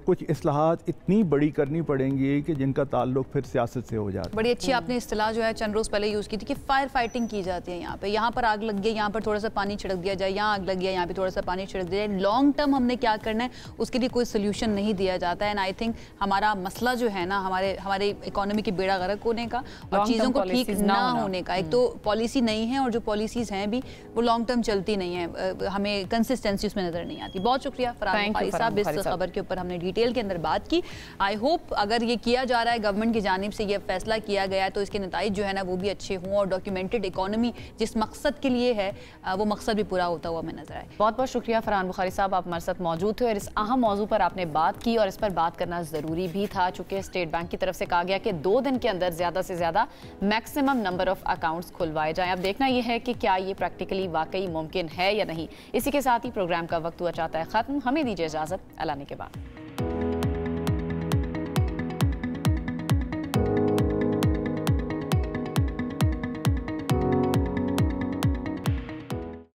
कुछ इस्लाहात इतनी बड़ी करनी पड़ेंगी कि जिनका ताल्लुक फिर सियासत से हो जाता है। बड़ी अच्छी आपने इस्तिलाह जो है चंद रोज़ पहले यूज़ की थी कि फायर फाइटिंग की जाती है यहाँ पे। यहाँ पर आग लग गई, यहाँ पर थोड़ा सा पानी छिड़क दिया जाए, यहाँ आग लग गया, यहाँ पे थोड़ा सा पानी छिड़क दिया जाए। लॉन्ग टर्म हमने क्या करना है उसके लिए कोई सोल्यूशन नहीं दिया जाता है। एंड आई थिंक हमारा मसला जो है ना, हमारे इकोनॉमी की बेड़ा गर्क होने का और चीज़ों को ठीक ना होने का, एक तो पॉलिसी नहीं है और जो पॉलिसीज़ हैं भी वो लॉन्ग टर्म चलती नहीं है, हमें कंसिस्टेंसी उसमें नजर नहीं आती। बहुत शुक्रिया फरहान बुखारी साहब, इस खबर के ऊपर हमने डिटेल के अंदर बात की। आई होप अगर ये किया जा रहा है, गवर्नमेंट की जानिब से ये फैसला किया गया है, तो इसके नताइज जो है ना वो भी अच्छे हों और डॉक्यूमेंटेड इकोनॉमी जिस मकसद के लिए है वो मकसद भी पूरा होता हुआ हमें नजर आए। बहुत बहुत शुक्रिया फरहान बुखारी साहब, आप हमारे साथ मौजूद थे और इस अहम मौजू पर आपने बात की, और इस पर बात करना ज़रूरी भी था चूँकि स्टेट बैंक की तरफ से कहा गया कि 2 दिन के अंदर ज़्यादा से ज़्यादा मैक्सिमम नंबर ऑफ अकाउंट्स खुलवाए जाएँ। अब देखना यह है कि क्या ये प्रैक्टिकली वाकई मुमकिन है या नहीं। इसी के साथ ही प्रोग्राम का वक्त हुआ चाहता है ख़त्म। हमें दीजिए इजाज़त, अल्लाह ने के बाद।